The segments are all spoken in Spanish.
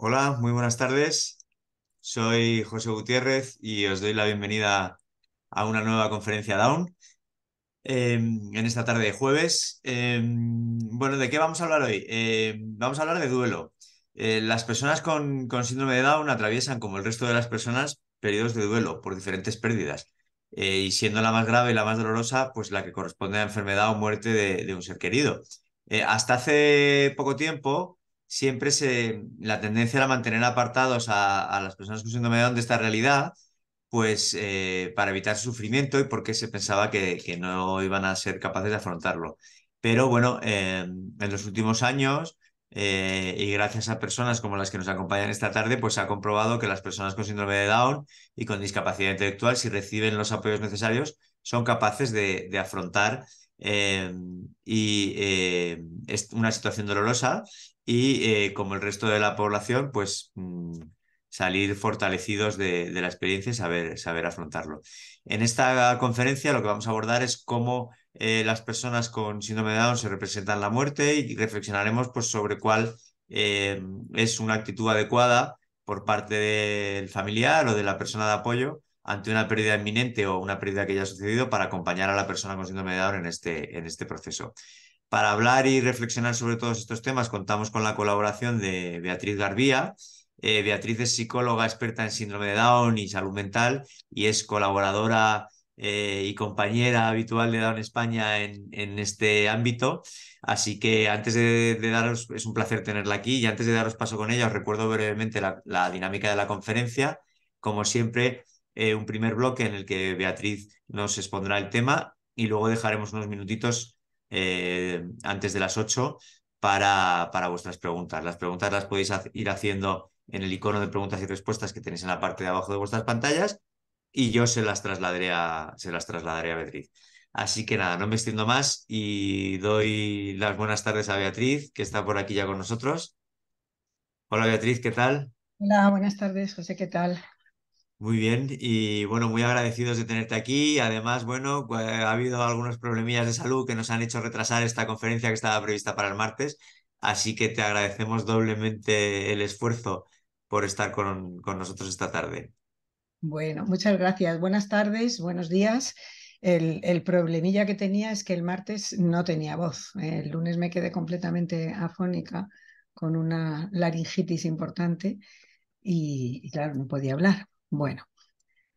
Hola, muy buenas tardes. Soy José Gutiérrez y os doy la bienvenida a una nueva conferencia Down en esta tarde de jueves. Bueno, ¿de qué vamos a hablar hoy? Vamos a hablar de duelo. Las personas con síndrome de Down atraviesan, como el resto de las personas, periodos de duelo por diferentes pérdidas. Y siendo la más grave y la más dolorosa, pues la que corresponde a enfermedad o muerte de un ser querido. Hasta hace poco tiempo, la tendencia era mantener apartados a las personas con síndrome de Down de esta realidad, pues para evitar sufrimiento y porque se pensaba que no iban a ser capaces de afrontarlo. Pero bueno, en los últimos años y gracias a personas como las que nos acompañan esta tarde, pues se ha comprobado que las personas con síndrome de Down y con discapacidad intelectual, si reciben los apoyos necesarios, son capaces de afrontar eh, una situación dolorosa y como el resto de la población, pues salir fortalecidos de la experiencia y saber afrontarlo. En esta conferencia lo que vamos a abordar es cómo las personas con síndrome de Down se representan la muerte y reflexionaremos pues, sobre cuál es una actitud adecuada por parte del familiar o de la persona de apoyo ante una pérdida inminente o una pérdida que ya ha sucedido para acompañar a la persona con síndrome de Down en este proceso. Para hablar y reflexionar sobre todos estos temas, contamos con la colaboración de Beatriz Garbía. Beatriz es psicóloga experta en síndrome de Down y salud mental y es colaboradora y compañera habitual de Down España en este ámbito. Así que antes de daros, es un placer tenerla aquí y antes de daros paso con ella, os recuerdo brevemente la dinámica de la conferencia. Como siempre, un primer bloque en el que Beatriz nos expondrá el tema y luego dejaremos unos minutitos antes de las 8 para vuestras preguntas. Las preguntas las podéis ir haciendo en el icono de preguntas y respuestas que tenéis en la parte de abajo de vuestras pantallas y yo se las trasladaré a Beatriz. Así que nada, no me extiendo más y doy las buenas tardes a Beatriz, que está por aquí ya con nosotros. Hola Beatriz, ¿qué tal? Hola, buenas tardes, José, ¿qué tal? Muy bien y bueno, muy agradecidos de tenerte aquí. Además, bueno, ha habido algunos problemillas de salud que nos han hecho retrasar esta conferencia que estaba prevista para el martes, así que te agradecemos doblemente el esfuerzo por estar con nosotros esta tarde. Bueno, muchas gracias. Buenas tardes, buenos días. El problemilla que tenía es que el martes no tenía voz. El lunes me quedé completamente afónica con una laringitis importante y claro, no podía hablar. Bueno,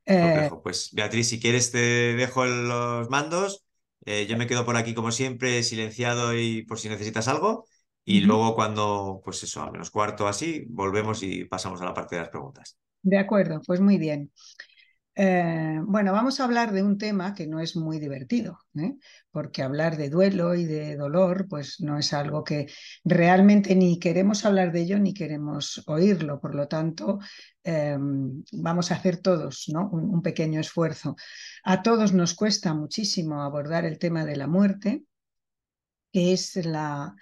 eh, Complejo. Pues Beatriz, si quieres te dejo los mandos. Yo me quedo por aquí como siempre, silenciado y por si necesitas algo. Y ujú. luego cuando, pues eso, a menos cuarto así, volvemos y pasamos a la parte de las preguntas. De acuerdo, pues muy bien. Bueno, vamos a hablar de un tema que no es muy divertido, ¿eh? Porque hablar de duelo y de dolor, pues no es algo que realmente ni queremos hablar de ello ni queremos oírlo. Por lo tanto, vamos a hacer todos, ¿no? Un pequeño esfuerzo. A todos nos cuesta muchísimo abordar el tema de la muerte, que es la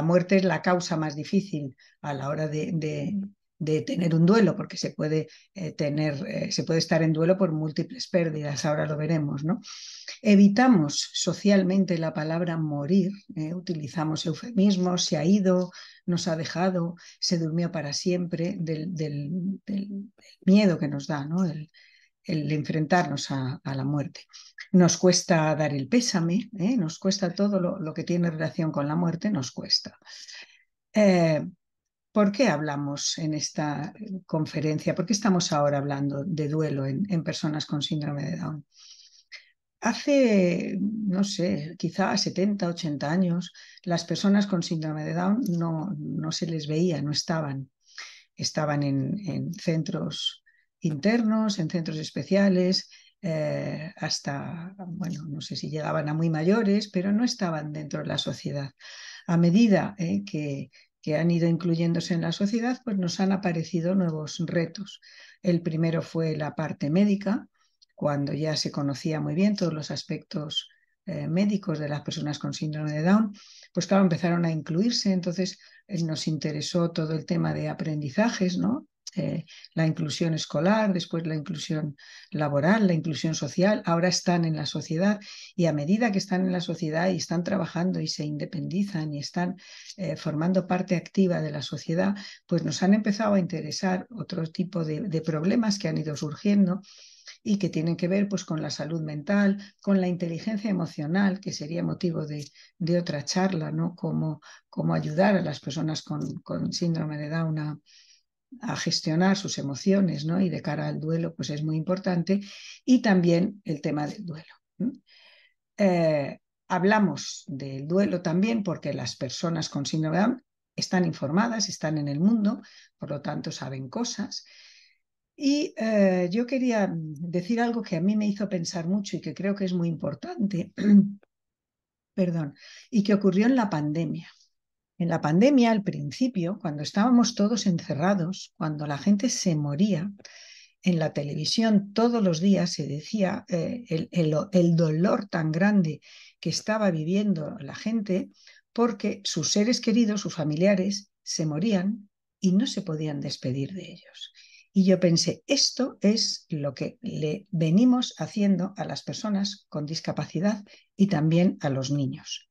muerte es la causa más difícil a la hora de tener un duelo, porque se puede estar en duelo por múltiples pérdidas, ahora lo veremos, ¿no? Evitamos socialmente la palabra morir, utilizamos eufemismos, se ha ido, nos ha dejado, se durmió para siempre, del miedo que nos da, ¿no? El enfrentarnos a la muerte. Nos cuesta dar el pésame, nos cuesta todo lo que tiene relación con la muerte, nos cuesta. Eh, ¿Por qué hablamos en esta conferencia? ¿Por qué estamos ahora hablando de duelo en personas con síndrome de Down? Hace, no sé, quizá 70, 80 años, las personas con síndrome de Down no se les veía, no estaban. Estaban en centros internos, en centros especiales, hasta, bueno, no sé si llegaban a muy mayores, pero no estaban dentro de la sociedad. A medida que han ido incluyéndose en la sociedad, pues nos han aparecido nuevos retos. El primero fue la parte médica, cuando ya se conocía muy bien todos los aspectos médicos de las personas con síndrome de Down, pues claro, empezaron a incluirse, entonces nos interesó todo el tema de aprendizajes, ¿no? la inclusión escolar, después la inclusión laboral, la inclusión social, ahora están en la sociedad y a medida que están en la sociedad y están trabajando y se independizan y están formando parte activa de la sociedad, pues nos han empezado a interesar otro tipo de problemas que han ido surgiendo y que tienen que ver pues, con la salud mental, con la inteligencia emocional, que sería motivo de otra charla, ¿no? Cómo ayudar a las personas con síndrome de Down a gestionar sus emociones, ¿no? Y de cara al duelo, pues es muy importante. Y también el tema del duelo. Hablamos del duelo también porque las personas con síndrome de Down están informadas, están en el mundo, por lo tanto saben cosas. Y yo quería decir algo que a mí me hizo pensar mucho y que creo que es muy importante, perdón, y que ocurrió en la pandemia. En la pandemia, al principio, cuando estábamos todos encerrados, cuando la gente se moría, en la televisión todos los días se decía el dolor tan grande que estaba viviendo la gente porque sus seres queridos, sus familiares, se morían y no se podían despedir de ellos. Y yo pensé, esto es lo que le venimos haciendo a las personas con discapacidad y también a los niños.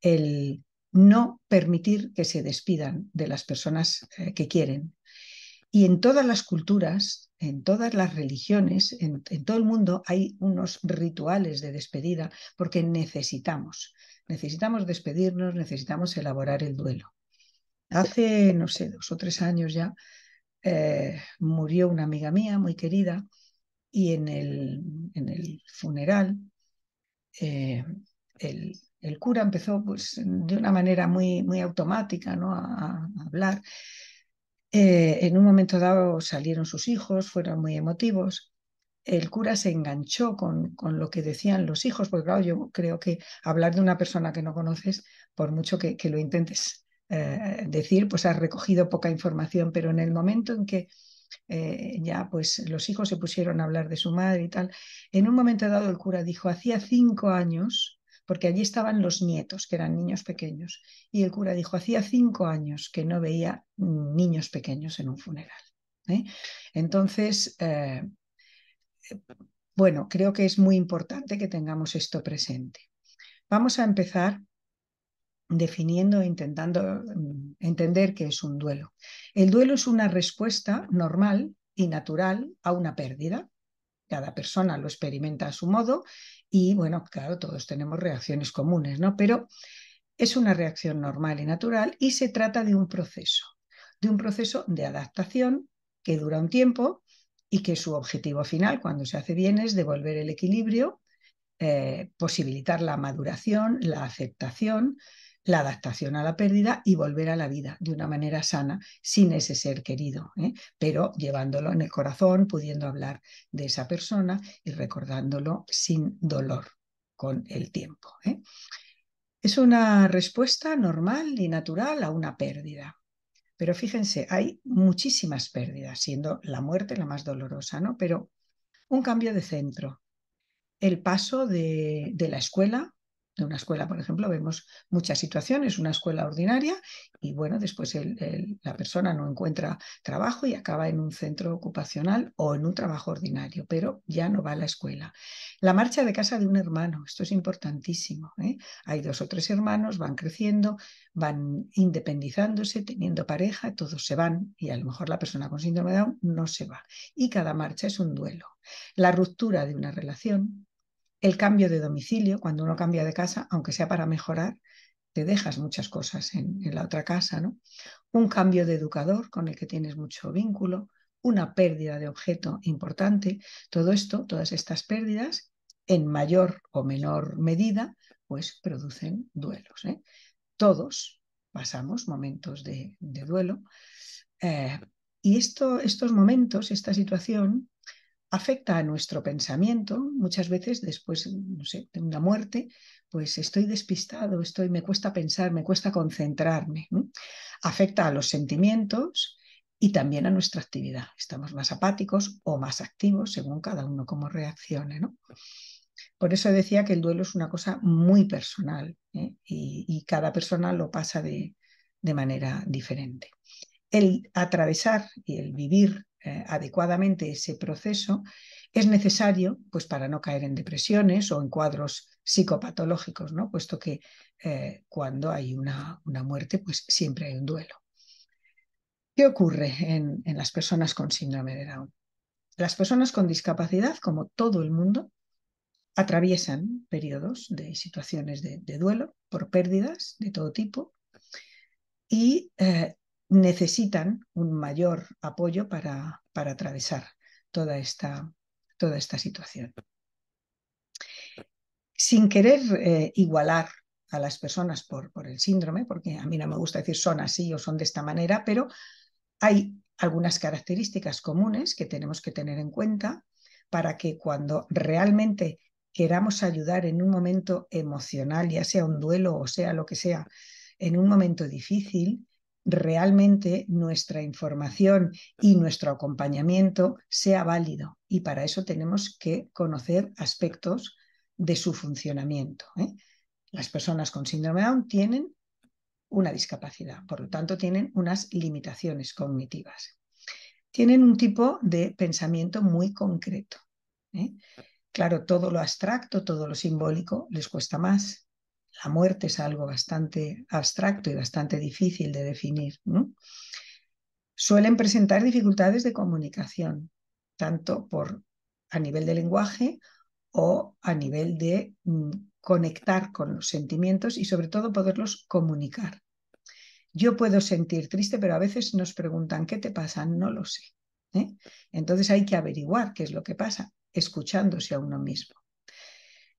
El no permitir que se despidan de las personas que quieren. Y en todas las culturas, en todas las religiones, en todo el mundo hay unos rituales de despedida porque necesitamos despedirnos, necesitamos elaborar el duelo. Hace, no sé, 2 o 3 años ya, murió una amiga mía muy querida y en el funeral el cura empezó pues, de una manera muy automática, ¿no? a hablar. En un momento dado salieron sus hijos, fueron muy emotivos. El cura se enganchó con lo que decían los hijos, porque claro, yo creo que hablar de una persona que no conoces, por mucho que lo intentes decir, pues has recogido poca información, pero en el momento en que ya pues los hijos se pusieron a hablar de su madre y tal, en un momento dado el cura dijo, hacía 5 años, porque allí estaban los nietos, que eran niños pequeños, y el cura dijo, hacía 5 años que no veía niños pequeños en un funeral. ¿eh? Entonces, bueno, creo que es muy importante que tengamos esto presente. Vamos a empezar definiendo e intentando entender qué es un duelo. El duelo es una respuesta normal y natural a una pérdida. Cada persona lo experimenta a su modo y, bueno, claro, todos tenemos reacciones comunes, ¿no? Pero es una reacción normal y natural y se trata de un proceso de adaptación que dura un tiempo y que su objetivo final, cuando se hace bien, es devolver el equilibrio, posibilitar la maduración, la aceptación, la adaptación a la pérdida y volver a la vida de una manera sana sin ese ser querido, pero llevándolo en el corazón, pudiendo hablar de esa persona y recordándolo sin dolor con el tiempo. Es una respuesta normal y natural a una pérdida. Pero fíjense, hay muchísimas pérdidas, siendo la muerte la más dolorosa, ¿no? Pero un cambio de centro, el paso de la escuela, de una escuela, por ejemplo, vemos muchas situaciones, una escuela ordinaria y bueno, después la persona no encuentra trabajo y acaba en un centro ocupacional o en un trabajo ordinario, pero ya no va a la escuela. La marcha de casa de un hermano, esto es importantísimo. Hay 2 o 3 hermanos, van creciendo, van independizándose, teniendo pareja, todos se van y a lo mejor la persona con síndrome de Down no se va. Y cada marcha es un duelo. La ruptura de una relación, el cambio de domicilio, cuando uno cambia de casa, aunque sea para mejorar, te dejas muchas cosas en la otra casa, ¿no? Un cambio de educador con el que tienes mucho vínculo, una pérdida de objeto importante, todo esto, todas estas pérdidas, en mayor o menor medida, pues producen duelos. Todos pasamos momentos de duelo y estos momentos, esta situación, afecta a nuestro pensamiento. Muchas veces después, no sé, de una muerte, pues estoy despistado, me cuesta pensar, me cuesta concentrarme. Afecta a los sentimientos y también a nuestra actividad. Estamos más apáticos o más activos según cada uno cómo reaccione, ¿no? Por eso decía que el duelo es una cosa muy personal y cada persona lo pasa de manera diferente. El atravesar y el vivir adecuadamente ese proceso es necesario pues, para no caer en depresiones o en cuadros psicopatológicos, ¿no? Puesto que cuando hay una muerte, pues siempre hay un duelo. ¿Qué ocurre en las personas con síndrome de Down? Las personas con discapacidad, como todo el mundo, atraviesan periodos de situaciones de duelo por pérdidas de todo tipo y necesitan un mayor apoyo para atravesar toda esta situación. Sin querer igualar a las personas por el síndrome, porque a mí no me gusta decir son así o son de esta manera, pero hay algunas características comunes que tenemos que tener en cuenta para que cuando realmente queramos ayudar en un momento emocional, ya sea un duelo o sea lo que sea, en un momento difícil, realmente nuestra información y nuestro acompañamiento sea válido. Y para eso tenemos que conocer aspectos de su funcionamiento. Las personas con síndrome de Down tienen una discapacidad, por lo tanto tienen unas limitaciones cognitivas. Tienen un tipo de pensamiento muy concreto. Claro, todo lo abstracto, todo lo simbólico les cuesta más. La muerte es algo bastante abstracto y bastante difícil de definir, ¿no? Suelen presentar dificultades de comunicación, tanto a nivel de lenguaje o a nivel de conectar con los sentimientos y sobre todo poderlos comunicar. Yo puedo sentir triste, pero a veces nos preguntan, ¿qué te pasa? No lo sé. Entonces hay que averiguar qué es lo que pasa, escuchándose a uno mismo.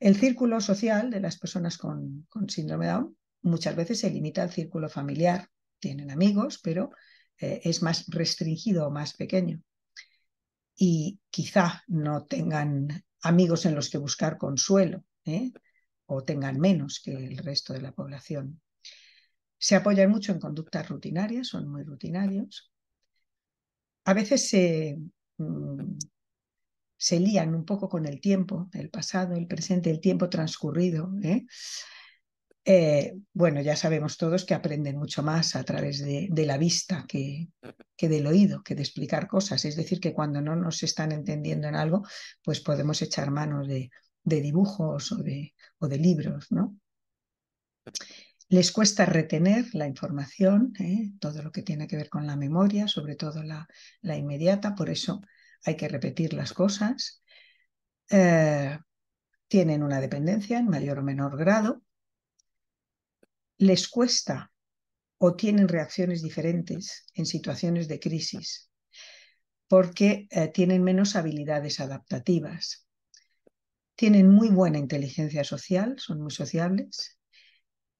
El círculo social de las personas con síndrome de Down muchas veces se limita al círculo familiar. Tienen amigos, pero es más restringido o más pequeño. Y quizá no tengan amigos en los que buscar consuelo, o tengan menos que el resto de la población. Se apoyan mucho en conductas rutinarias, son muy rutinarios. A veces se lían un poco con el tiempo, el pasado, el presente, el tiempo transcurrido. Bueno, ya sabemos todos que aprenden mucho más a través de la vista que del oído, que de explicar cosas. Es decir, que cuando no nos están entendiendo en algo, pues podemos echar mano de dibujos o de libros, ¿no? Les cuesta retener la información, todo lo que tiene que ver con la memoria, sobre todo la inmediata, por eso hay que repetir las cosas. Tienen una dependencia en mayor o menor grado. Les cuesta o tienen reacciones diferentes en situaciones de crisis porque tienen menos habilidades adaptativas. Tienen muy buena inteligencia social, son muy sociables.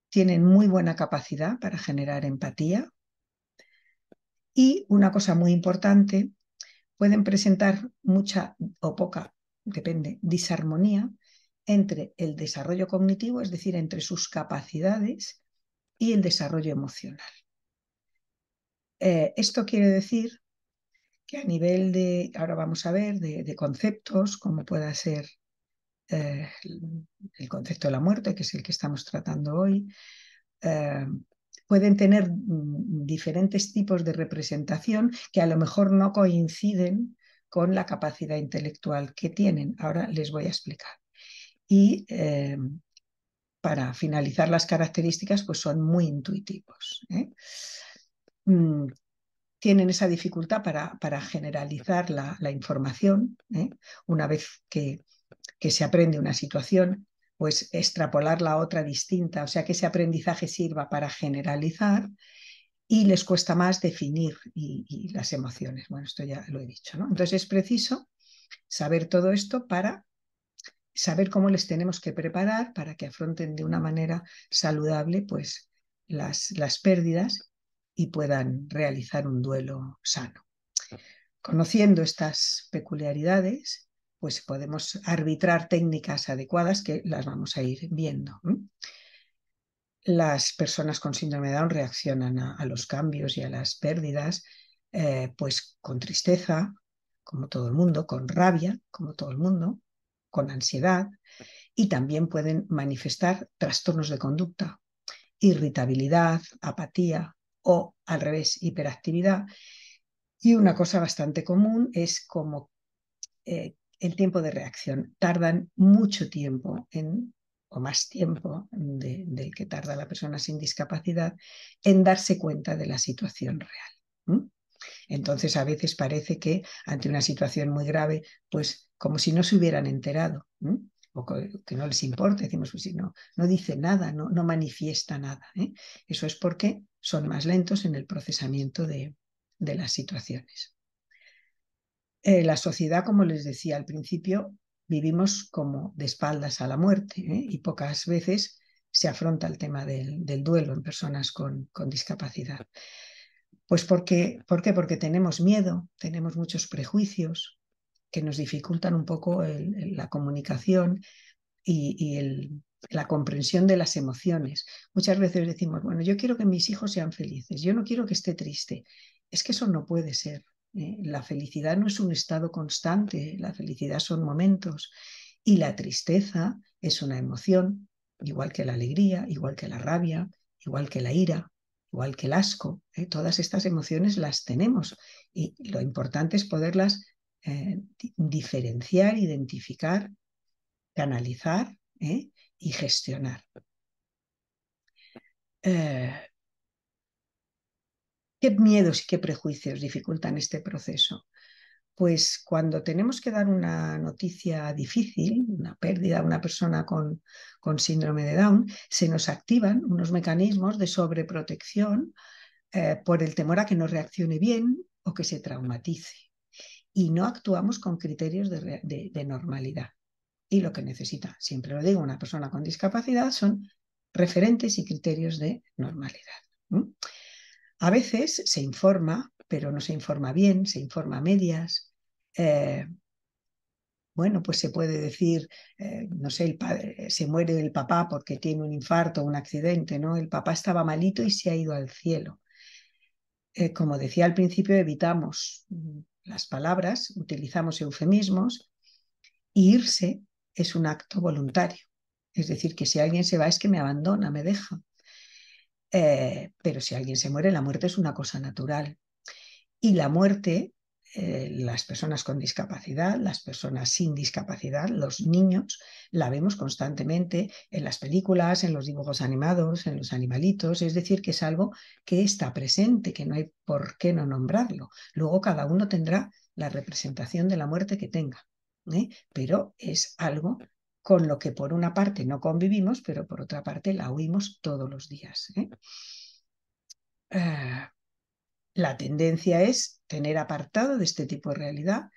Tienen muy buena capacidad para generar empatía. Y una cosa muy importante, pueden presentar mucha o poca, depende, disarmonía entre el desarrollo cognitivo, es decir, entre sus capacidades y el desarrollo emocional. Esto quiere decir que a nivel ahora vamos a ver, de conceptos, como pueda ser el concepto de la muerte, que es el que estamos tratando hoy, pueden tener diferentes tipos de representación que a lo mejor no coinciden con la capacidad intelectual que tienen. Ahora les voy a explicar. Y para finalizar las características, pues son muy intuitivos. Tienen esa dificultad para generalizar la información. Una vez que se aprende una situación, pues extrapolarla a otra distinta, o sea, que ese aprendizaje sirva para generalizar, y les cuesta más definir y las emociones. Bueno, esto ya lo he dicho, ¿no? Entonces es preciso saber todo esto para saber cómo les tenemos que preparar para que afronten de una manera saludable pues las pérdidas y puedan realizar un duelo sano. Conociendo estas peculiaridades, pues podemos arbitrar técnicas adecuadas que las vamos a ir viendo. Las personas con síndrome de Down reaccionan a los cambios y a las pérdidas pues con tristeza, como todo el mundo, con rabia, como todo el mundo, con ansiedad, y también pueden manifestar trastornos de conducta, irritabilidad, apatía o al revés, hiperactividad. Y una cosa bastante común es como el tiempo de reacción. Tardan mucho tiempo o más tiempo del que tarda la persona sin discapacidad en darse cuenta de la situación real. Entonces, a veces parece que ante una situación muy grave, pues como si no se hubieran enterado, o que no les importa, decimos, pues si no dice nada, no manifiesta nada. Eso es porque son más lentos en el procesamiento de las situaciones. La sociedad, como les decía al principio, vivimos como de espaldas a la muerte, y pocas veces se afronta el tema del duelo en personas con discapacidad. Pues ¿por qué? Porque tenemos miedo, tenemos muchos prejuicios que nos dificultan un poco la comunicación y la comprensión de las emociones. Muchas veces decimos, bueno, yo quiero que mis hijos sean felices, yo no quiero que esté triste. Es que eso no puede ser. La felicidad no es un estado constante, la felicidad son momentos y la tristeza es una emoción, igual que la alegría, igual que la rabia, igual que la ira, igual que el asco. Todas estas emociones las tenemos y lo importante es poderlas diferenciar, identificar, canalizar y gestionar. ¿Qué miedos y qué prejuicios dificultan este proceso? Pues cuando tenemos que dar una noticia difícil, una pérdida a una persona con síndrome de Down, se nos activan unos mecanismos de sobreprotección por el temor a que no reaccione bien o que se traumatice. Y no actuamos con criterios de normalidad. Y lo que necesita, siempre lo digo, una persona con discapacidad son referentes y criterios de normalidad. A veces se informa, pero no se informa bien, se informa a medias. Bueno, pues se puede decir, no sé, se muere el papá porque tiene un infarto o un accidente, ¿no? El papá estaba malito y se ha ido al cielo. Como decía al principio, evitamos las palabras, utilizamos eufemismos, y irse es un acto voluntario. Es decir, que si alguien se va es que me abandona, me deja. Pero si alguien se muere, la muerte es una cosa natural. Y la muerte, las personas con discapacidad, las personas sin discapacidad, los niños, la vemos constantemente en las películas, en los dibujos animados, en los animalitos. Es decir, que es algo que está presente, que no hay por qué no nombrarlo. Luego cada uno tendrá la representación de la muerte que tenga, pero es algo con lo que por una parte no convivimos, pero por otra parte la oímos todos los días. La tendencia es tener apartado de este tipo de realidad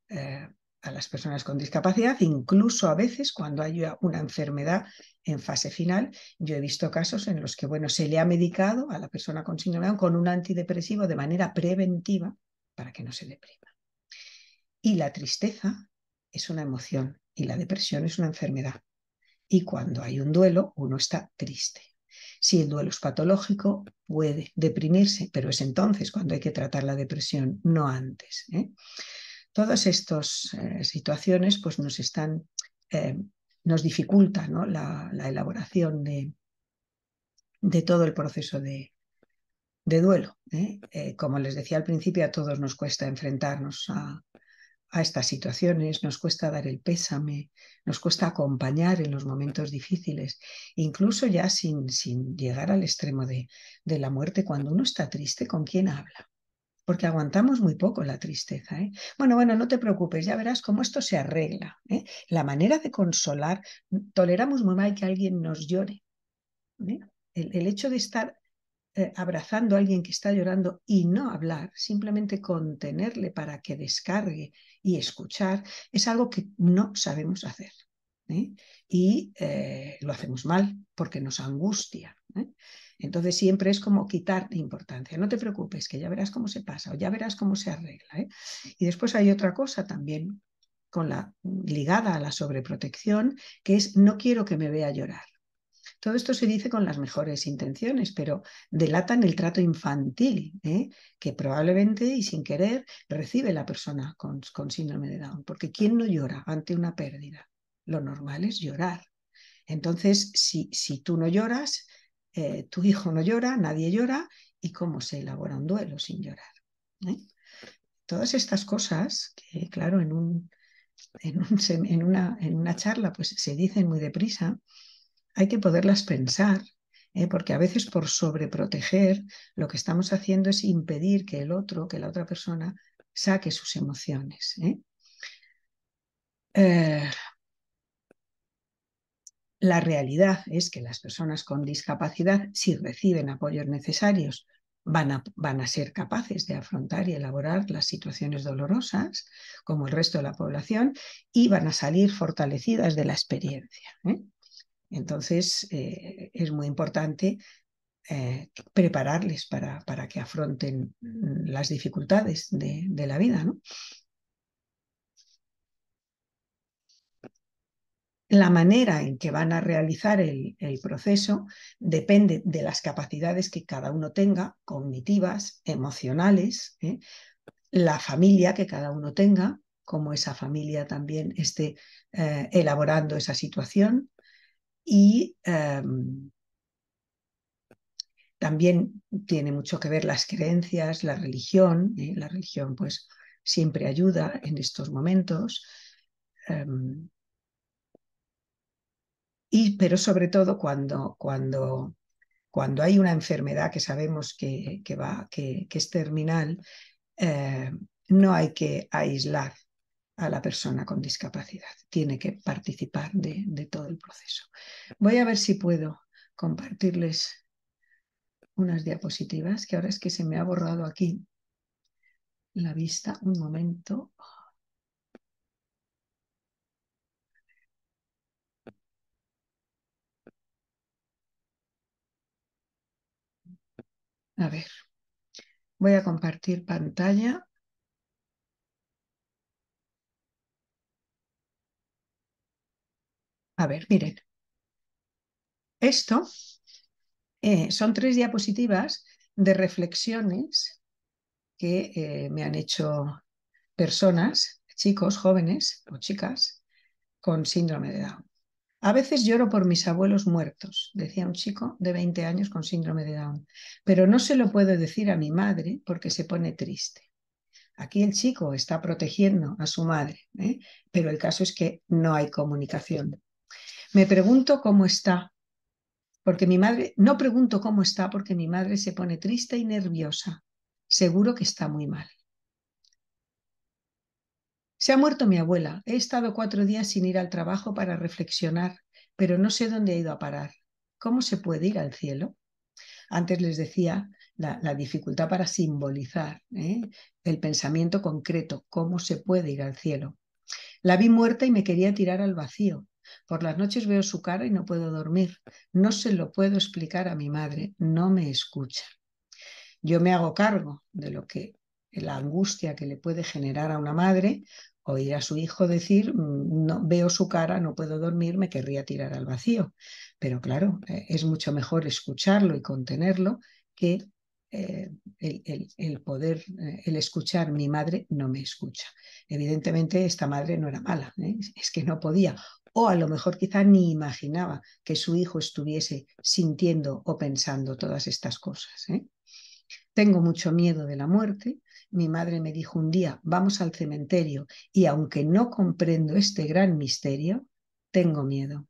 a las personas con discapacidad, incluso a veces cuando hay una enfermedad en fase final. Yo he visto casos en los que, bueno, se le ha medicado a la persona con síndrome de Down con un antidepresivo de manera preventiva para que no se deprima. Y la tristeza es una emoción y la depresión es una enfermedad. Y cuando hay un duelo, uno está triste. Si el duelo es patológico, puede deprimirse, pero es entonces cuando hay que tratar la depresión, no antes. Todas estas situaciones pues nos dificultan, ¿no? la elaboración de todo el proceso de duelo. Como les decía al principio, a todos nos cuesta enfrentarnos a estas situaciones, nos cuesta dar el pésame, nos cuesta acompañar en los momentos difíciles, incluso ya sin llegar al extremo de la muerte. Cuando uno está triste, ¿con quién habla? Porque aguantamos muy poco la tristeza. Bueno, no te preocupes, ya verás cómo esto se arregla. La manera de consolar, toleramos muy mal que alguien nos llore. El hecho de estar abrazando a alguien que está llorando y no hablar, simplemente contenerle para que descargue y escuchar, es algo que no sabemos hacer. Y lo hacemos mal porque nos angustia. Entonces siempre es como quitar importancia. No te preocupes, que ya verás cómo se pasa o ya verás cómo se arregla. Y después hay otra cosa también ligada a la sobreprotección, que es no quiero que me vea llorar. Todo esto se dice con las mejores intenciones, pero delatan el trato infantil, que probablemente y sin querer recibe la persona con síndrome de Down. Porque ¿quién no llora ante una pérdida? Lo normal es llorar. Entonces, si tú no lloras, tu hijo no llora, nadie llora, y cómo se elabora un duelo sin llorar. Todas estas cosas que, claro, en una charla pues se dicen muy deprisa, hay que poderlas pensar, porque a veces por sobreproteger lo que estamos haciendo es impedir que el otro, que la otra persona, saque sus emociones. La realidad es que las personas con discapacidad, si reciben apoyos necesarios, van a ser capaces de afrontar y elaborar las situaciones dolorosas, como el resto de la población, y van a salir fortalecidas de la experiencia. Entonces, es muy importante prepararles para que afronten las dificultades de la vida, ¿no? La manera en que van a realizar el proceso depende de las capacidades que cada uno tenga, cognitivas, emocionales, la familia que cada uno tenga, cómo esa familia también esté elaborando esa situación y también tiene mucho que ver las creencias, la religión. La religión pues siempre ayuda en estos momentos. Pero sobre todo cuando hay una enfermedad que sabemos que es terminal, eh, no hay que aislar a la persona con discapacidad. Tiene que participar de todo el proceso. Voy a ver si puedo compartirles unas diapositivas, que ahora es que se me ha borrado aquí la vista. Un momento. A ver, voy a compartir pantalla. A ver, miren. Esto son 3 diapositivas de reflexiones que me han hecho personas, chicos, jóvenes o chicas con síndrome de Down. A veces lloro por mis abuelos muertos, decía un chico de 20 años con síndrome de Down, pero no se lo puedo decir a mi madre porque se pone triste. Aquí el chico está protegiendo a su madre, pero el caso es que no hay comunicación. Me pregunto cómo está, porque mi madre, no pregunto cómo está porque mi madre se pone triste y nerviosa. Seguro que está muy mal. Se ha muerto mi abuela. He estado 4 días sin ir al trabajo para reflexionar, pero no sé dónde ha ido a parar. ¿Cómo se puede ir al cielo? Antes les decía la dificultad para simbolizar el pensamiento concreto, cómo se puede ir al cielo. La vi muerta y me quería tirar al vacío. Por las noches veo su cara y no puedo dormir. No se lo puedo explicar a mi madre, no me escucha. Yo me hago cargo de lo que la angustia que le puede generar a una madre oír a su hijo decir, no, veo su cara, no puedo dormir, me querría tirar al vacío. Pero claro, es mucho mejor escucharlo y contenerlo que el poder, el escuchar, mi madre no me escucha. Evidentemente esta madre no era mala, es que no podía. O a lo mejor quizá ni imaginaba que su hijo estuviese sintiendo o pensando todas estas cosas. Tengo mucho miedo de la muerte. Mi madre me dijo un día, vamos al cementerio, y aunque no comprendo este gran misterio, tengo miedo.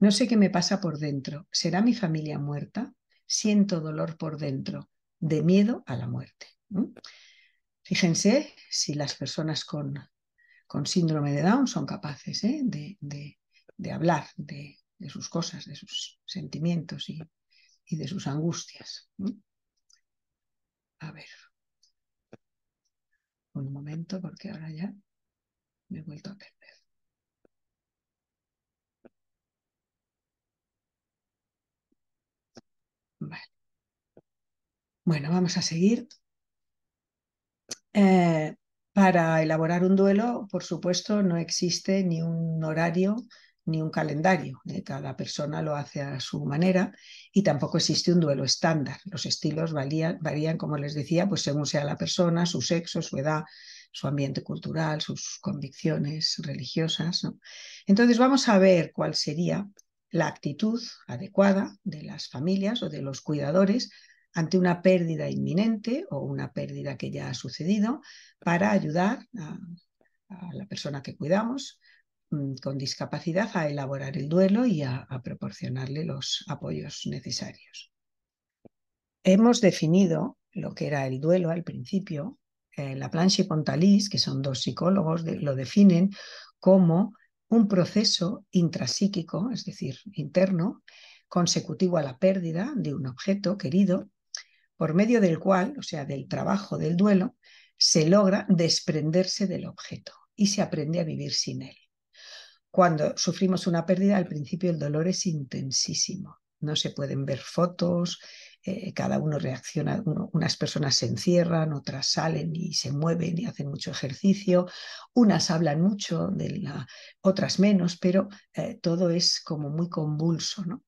No sé qué me pasa por dentro. ¿Será mi familia muerta? Siento dolor por dentro, de miedo a la muerte. Fíjense si las personas con síndrome de Down son capaces de hablar de sus cosas, de sus sentimientos y de sus angustias. A ver, un momento, porque ahora ya me he vuelto a perder. Vale. Bueno, vamos a seguir. Para elaborar un duelo, por supuesto, no existe ni un horario ni un calendario. Cada persona lo hace a su manera y tampoco existe un duelo estándar. Los estilos varían, como les decía, pues según sea la persona, su sexo, su edad, su ambiente cultural, sus convicciones religiosas, ¿no? Entonces vamos a ver cuál sería la actitud adecuada de las familias o de los cuidadores ante una pérdida inminente o una pérdida que ya ha sucedido, para ayudar a la persona que cuidamos con discapacidad a elaborar el duelo y a proporcionarle los apoyos necesarios. Hemos definido lo que era el duelo al principio. Laplanche y Pontalis, que son dos psicólogos, lo definen como un proceso intrapsíquico, es decir, interno, consecutivo a la pérdida de un objeto querido, por medio del cual, o sea, del trabajo del duelo, se logra desprenderse del objeto y se aprende a vivir sin él. Cuando sufrimos una pérdida, al principio el dolor es intensísimo. No se pueden ver fotos, cada uno reacciona, unas personas se encierran, otras salen y se mueven y hacen mucho ejercicio, unas hablan mucho, otras menos, pero todo es como muy convulso, ¿no?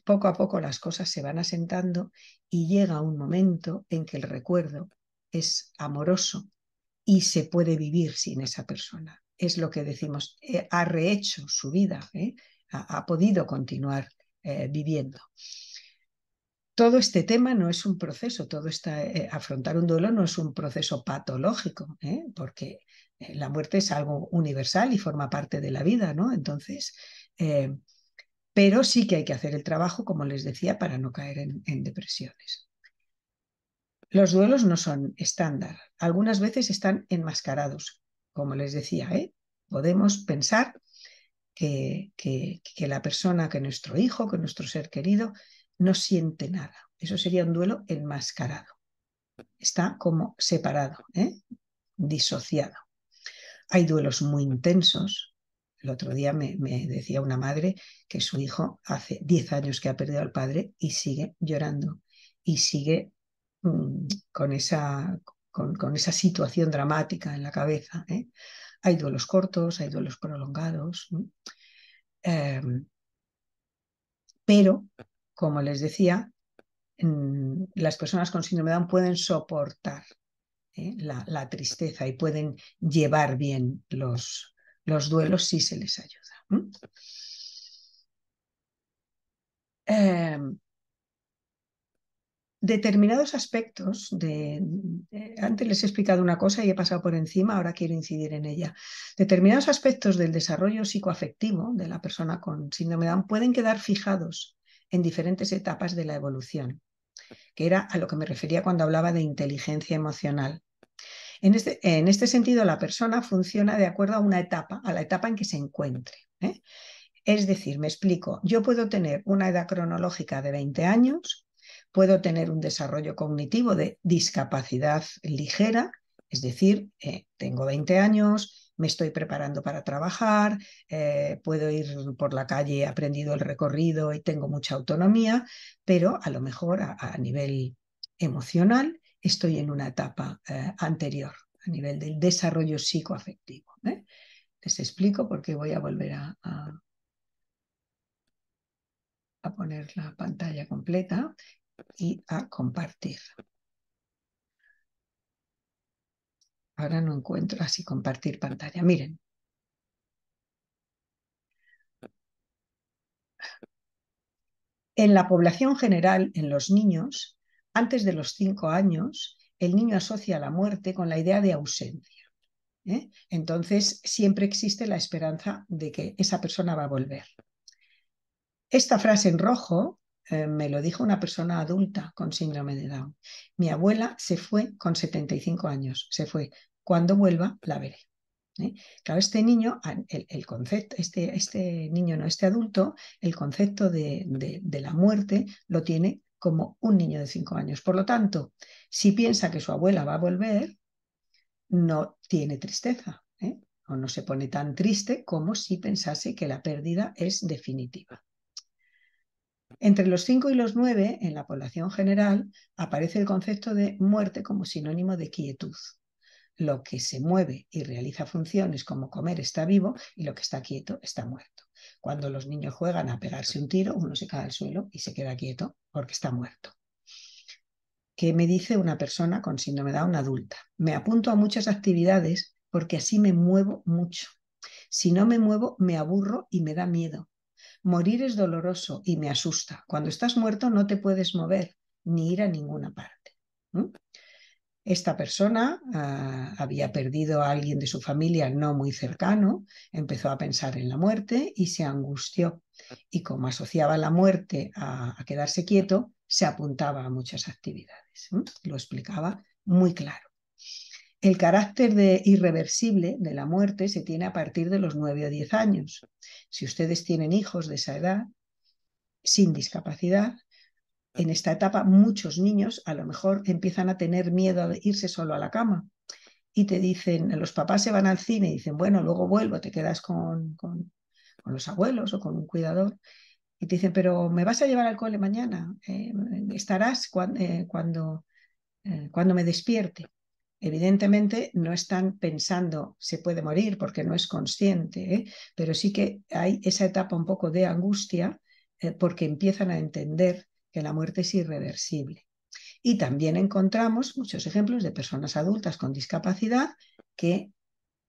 Poco a poco las cosas se van asentando y llega un momento en que el recuerdo es amoroso y se puede vivir sin esa persona. Es lo que decimos, ha rehecho su vida, ha podido continuar viviendo. Todo este tema no es un proceso, afrontar un duelo no es un proceso patológico, porque la muerte es algo universal y forma parte de la vida, ¿no? Entonces, pero sí que hay que hacer el trabajo, como les decía, para no caer en depresiones. Los duelos no son estándar, algunas veces están enmascarados, como les decía, podemos pensar que la persona, que nuestro hijo, que nuestro ser querido, no siente nada. Eso sería un duelo enmascarado. Está como separado, disociado. Hay duelos muy intensos. El otro día me decía una madre que su hijo hace 10 años que ha perdido al padre y sigue llorando y sigue con esa situación dramática en la cabeza. Hay duelos cortos, hay duelos prolongados. Pero, como les decía, las personas con síndrome de Down pueden soportar la tristeza y pueden llevar bien los duelos si se les ayuda. Determinados aspectos antes les he explicado una cosa y he pasado por encima, ahora quiero incidir en ella. Determinados aspectos del desarrollo psicoafectivo de la persona con síndrome de Down pueden quedar fijados en diferentes etapas de la evolución, que era a lo que me refería cuando hablaba de inteligencia emocional. En este sentido, la persona funciona de acuerdo a la etapa en que se encuentre. Es decir, me explico, yo puedo tener una edad cronológica de 20 años, puedo tener un desarrollo cognitivo de discapacidad ligera, es decir, tengo 20 años, me estoy preparando para trabajar, puedo ir por la calle, he aprendido el recorrido y tengo mucha autonomía, pero a lo mejor a nivel emocional estoy en una etapa anterior, a nivel del desarrollo psicoafectivo. Les explico porque voy a volver a poner la pantalla completa y a compartir. Ahora no encuentro así compartir pantalla. Miren. En la población general, en los niños, antes de los 5 años, el niño asocia la muerte con la idea de ausencia. Entonces, siempre existe la esperanza de que esa persona va a volver. Esta frase en rojo me lo dijo una persona adulta con síndrome de Down. Mi abuela se fue con 75 años, se fue. Cuando vuelva, la veré. Claro, este niño, el concepto, este niño, no, este adulto, el concepto de la muerte lo tiene como un niño de 5 años. Por lo tanto, si piensa que su abuela va a volver, no tiene tristeza, o no se pone tan triste como si pensase que la pérdida es definitiva. Entre los 5 y los 9, en la población general, aparece el concepto de muerte como sinónimo de quietud. Lo que se mueve y realiza funciones como comer está vivo y lo que está quieto está muerto. Cuando los niños juegan a pegarse un tiro, uno se cae al suelo y se queda quieto porque está muerto. ¿Qué me dice una persona con síndrome de Down adulta? Me apunto a muchas actividades porque así me muevo mucho. Si no me muevo, me aburro y me da miedo. Morir es doloroso y me asusta. Cuando estás muerto no te puedes mover. ni ir a ninguna parte. Esta persona había perdido a alguien de su familia no muy cercano, empezó a pensar en la muerte y se angustió. Y como asociaba la muerte a quedarse quieto, se apuntaba a muchas actividades. Lo explicaba muy claro. El carácter irreversible de la muerte se tiene a partir de los 9 o 10 años. Si ustedes tienen hijos de esa edad, sin discapacidad, en esta etapa muchos niños a lo mejor empiezan a tener miedo de irse solo a la cama y te dicen, los papás se van al cine y dicen, bueno, luego vuelvo, te quedas con los abuelos o con un cuidador y te dicen, pero ¿me vas a llevar al cole mañana? ¿Estarás cuando me despierte? Evidentemente no están pensando se puede morir porque no es consciente, pero sí que hay esa etapa un poco de angustia porque empiezan a entender que la muerte es irreversible. Y también encontramos muchos ejemplos de personas adultas con discapacidad que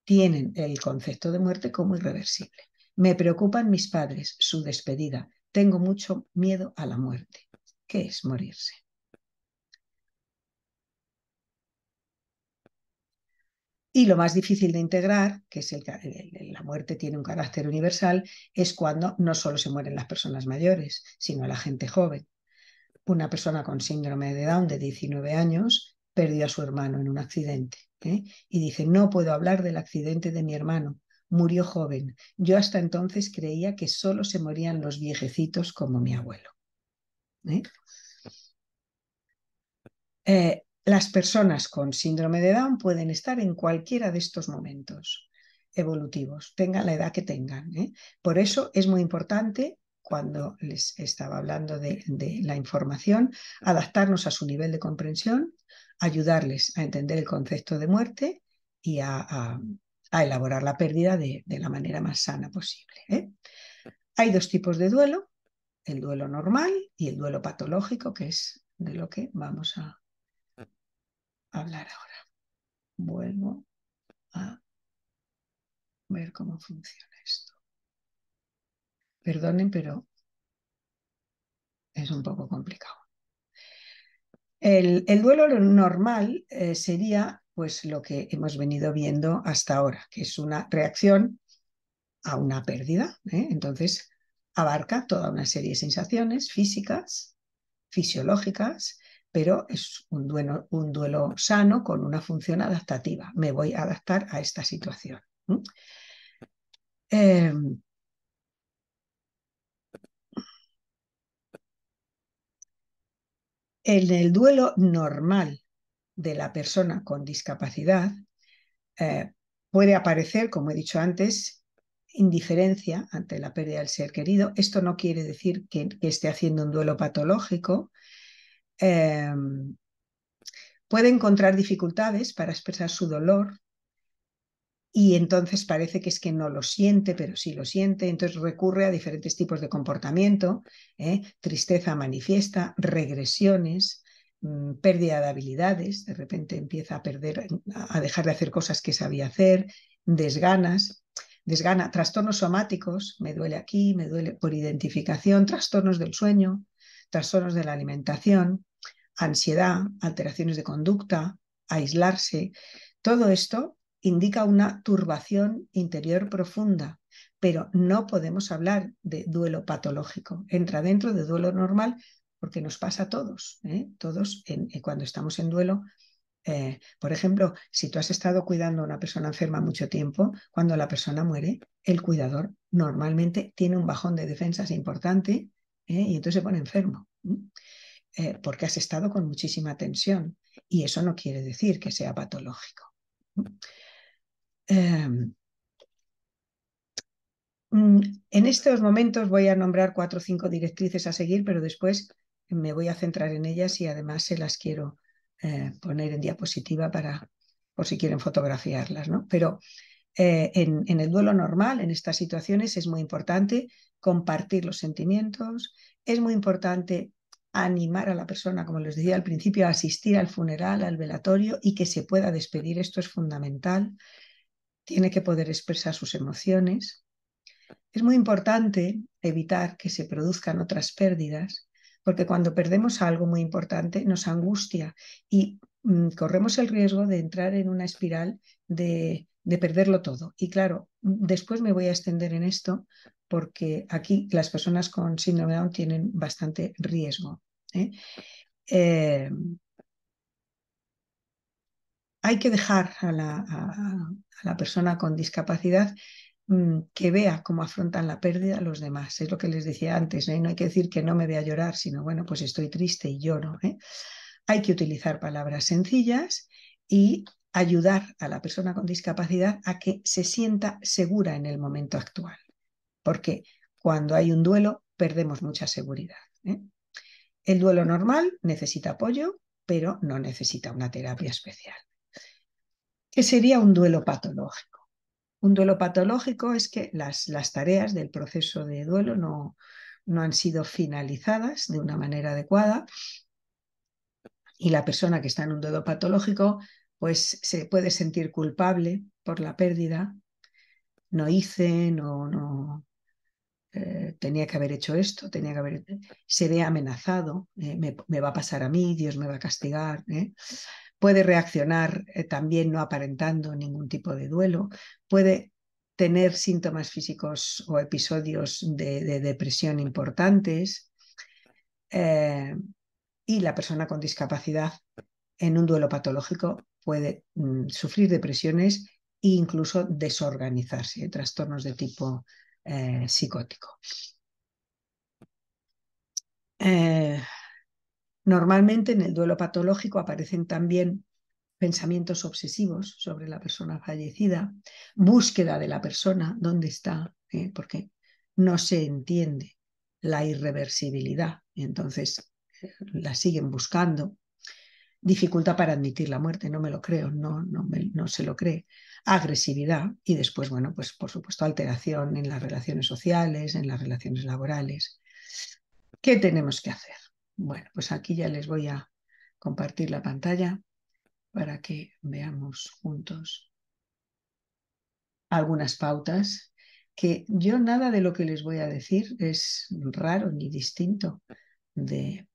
tienen el concepto de muerte como irreversible. Me preocupan mis padres, su despedida. Tengo mucho miedo a la muerte. ¿Qué es morirse? Y lo más difícil de integrar, que es la muerte tiene un carácter universal, es cuando no solo se mueren las personas mayores, sino la gente joven. Una persona con síndrome de Down de 19 años perdió a su hermano en un accidente, y dice, no puedo hablar del accidente de mi hermano, murió joven. Yo hasta entonces creía que solo se morían los viejecitos como mi abuelo. Las personas con síndrome de Down pueden estar en cualquiera de estos momentos evolutivos, tengan la edad que tengan. Por eso es muy importante, cuando les estaba hablando de la información, adaptarnos a su nivel de comprensión, ayudarles a entender el concepto de muerte y a elaborar la pérdida de la manera más sana posible. Hay dos tipos de duelo, el duelo normal y el duelo patológico, que es de lo que vamos a hablar ahora. Vuelvo a ver cómo funciona esto. Perdonen, pero es un poco complicado. El duelo normal sería pues lo que hemos venido viendo hasta ahora, que es una reacción a una pérdida. Entonces, abarca toda una serie de sensaciones físicas, fisiológicas, pero es un duelo sano con una función adaptativa. Me voy a adaptar a esta situación. En el duelo normal de la persona con discapacidad puede aparecer, como he dicho antes, indiferencia ante la pérdida del ser querido. Esto no quiere decir que esté haciendo un duelo patológico. Puede encontrar dificultades para expresar su dolor y entonces parece que es que no lo siente, pero sí lo siente. Entonces recurre a diferentes tipos de comportamiento, tristeza manifiesta, regresiones, pérdida de habilidades, de repente empieza a dejar de hacer cosas que sabía hacer, trastornos somáticos, me duele aquí, me duele por identificación, trastornos del sueño, trastornos de la alimentación, ansiedad, alteraciones de conducta, aislarse. Todo esto indica una turbación interior profunda, pero no podemos hablar de duelo patológico. Entra dentro de duelo normal porque nos pasa a todos. Todos cuando estamos en duelo. Por ejemplo, si tú has estado cuidando a una persona enferma mucho tiempo, cuando la persona muere, el cuidador normalmente tiene un bajón de defensas importante, y entonces se pone enfermo. Porque has estado con muchísima tensión y eso no quiere decir que sea patológico. En estos momentos voy a nombrar 4 o 5 directrices a seguir, pero después me voy a centrar en ellas y además se las quiero poner en diapositiva por si quieren fotografiarlas, ¿no? Pero en el duelo normal, en estas situaciones, es muy importante compartir los sentimientos, es muy importante animar a la persona, como les decía al principio, a asistir al funeral, al velatorio y que se pueda despedir. Esto es fundamental. Tiene que poder expresar sus emociones. Es muy importante evitar que se produzcan otras pérdidas, porque cuando perdemos algo muy importante nos angustia y corremos el riesgo de entrar en una espiral de perderlo todo. Y claro, después me voy a extender en esto porque aquí las personas con síndrome de Down tienen bastante riesgo. ¿Eh? Hay que dejar a la persona con discapacidad que vea cómo afrontan la pérdida los demás. Es lo que les decía antes, ¿eh? No hay que decir que no me vea llorar, sino, bueno, pues estoy triste y lloro. ¿Eh? Hay que utilizar palabras sencillas y ayudar a la persona con discapacidad a que se sienta segura en el momento actual, porque cuando hay un duelo perdemos mucha seguridad. ¿Eh? El duelo normal necesita apoyo, pero no necesita una terapia especial. ¿Qué sería un duelo patológico? Un duelo patológico es que las tareas del proceso de duelo no han sido finalizadas de una manera adecuada y la persona que está en un duelo patológico pues se puede sentir culpable por la pérdida. No hice, tenía que haber hecho esto, se ve amenazado, me va a pasar a mí, Dios me va a castigar. Puede reaccionar también no aparentando ningún tipo de duelo, puede tener síntomas físicos o episodios de depresión importantes, y la persona con discapacidad en un duelo patológico puede sufrir depresiones e incluso desorganizarse, trastornos de tipo psicótico. Normalmente en el duelo patológico aparecen también pensamientos obsesivos sobre la persona fallecida, búsqueda de la persona, dónde está, porque no se entiende la irreversibilidad y entonces la siguen buscando. Dificultad para admitir la muerte, no me lo creo, no se lo cree. Agresividad y después, bueno, pues por supuesto alteración en las relaciones sociales, en las relaciones laborales. ¿Qué tenemos que hacer? Bueno, pues aquí ya les voy a compartir la pantalla para que veamos juntos algunas pautas que yo nada de lo que les voy a decir es raro ni distinto de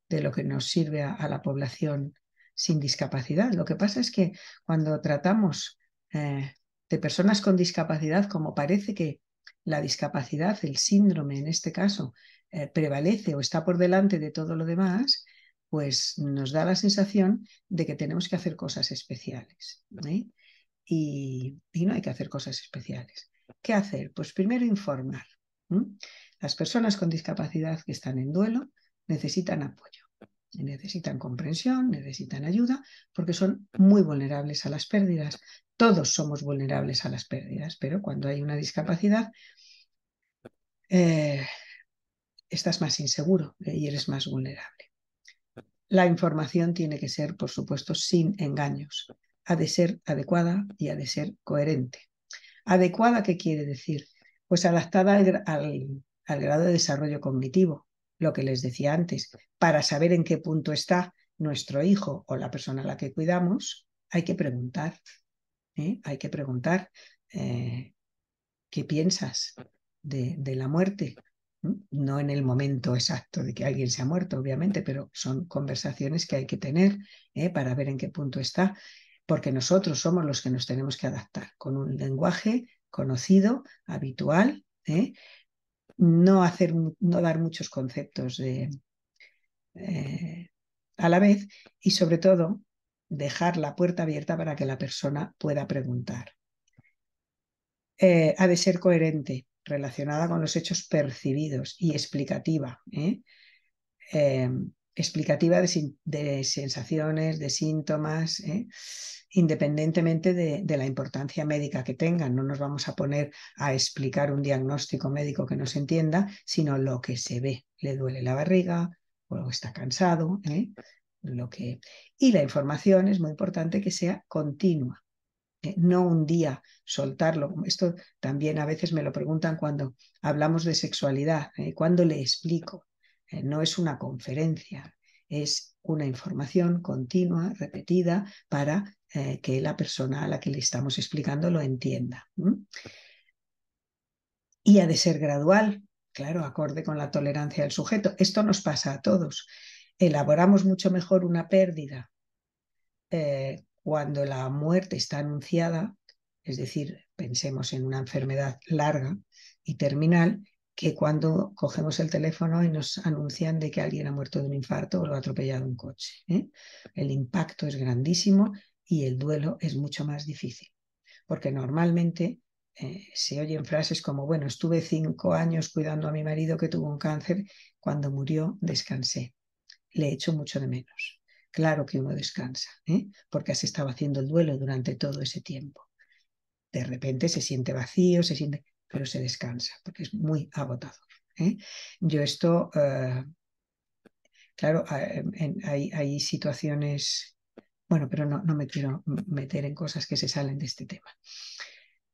lo que nos sirve a la población sin discapacidad. Lo que pasa es que cuando tratamos de personas con discapacidad, como parece que la discapacidad, el síndrome en este caso, prevalece o está por delante de todo lo demás, pues nos da la sensación de que tenemos que hacer cosas especiales. ¿Eh? Y no hay que hacer cosas especiales. ¿Qué hacer? Pues primero informar. ¿Mm? Las personas con discapacidad que están en duelo necesitan apoyo, necesitan comprensión, necesitan ayuda, porque son muy vulnerables a las pérdidas. Todos somos vulnerables a las pérdidas, pero cuando hay una discapacidad, eh, estás más inseguro y eres más vulnerable. La información tiene que ser, por supuesto, sin engaños. Ha de ser adecuada y ha de ser coherente. ¿Adecuada qué quiere decir? Pues adaptada al grado de desarrollo cognitivo, lo que les decía antes. Para saber en qué punto está nuestro hijo o la persona a la que cuidamos, hay que preguntar. Hay que preguntar qué piensas de la muerte. No en el momento exacto de que alguien se ha muerto, obviamente, pero son conversaciones que hay que tener para ver en qué punto está, porque nosotros somos los que nos tenemos que adaptar con un lenguaje conocido, habitual, no dar muchos conceptos a la vez y sobre todo dejar la puerta abierta para que la persona pueda preguntar. Ha de ser coherente, relacionada con los hechos percibidos y explicativa. Explicativa de sensaciones, de síntomas, independientemente de la importancia médica que tengan. No nos vamos a poner a explicar un diagnóstico médico que no se entienda, sino lo que se ve. Le duele la barriga o está cansado. Y la información es muy importante que sea continua. No un día soltarlo. Esto también a veces me lo preguntan cuando hablamos de sexualidad. ¿Cuándo le explico? No es una conferencia, es una información continua, repetida, para que la persona a la que le estamos explicando lo entienda. Y ha de ser gradual. claro, acorde con la tolerancia del sujeto. Esto nos pasa a todos. Elaboramos mucho mejor una pérdida cuando la muerte está anunciada, es decir, pensemos en una enfermedad larga y terminal, que cuando cogemos el teléfono y nos anuncian de que alguien ha muerto de un infarto o lo ha atropellado un coche. El impacto es grandísimo y el duelo es mucho más difícil, porque normalmente se oyen frases como, bueno, estuve 5 años cuidando a mi marido que tuvo un cáncer, cuando murió descansé, le echo mucho de menos. Claro que uno descansa, porque has estado haciendo el duelo durante todo ese tiempo. De repente se siente vacío, pero se descansa, porque es muy agotador. Yo esto, claro, hay situaciones, bueno, pero no me quiero meter en cosas que se salen de este tema.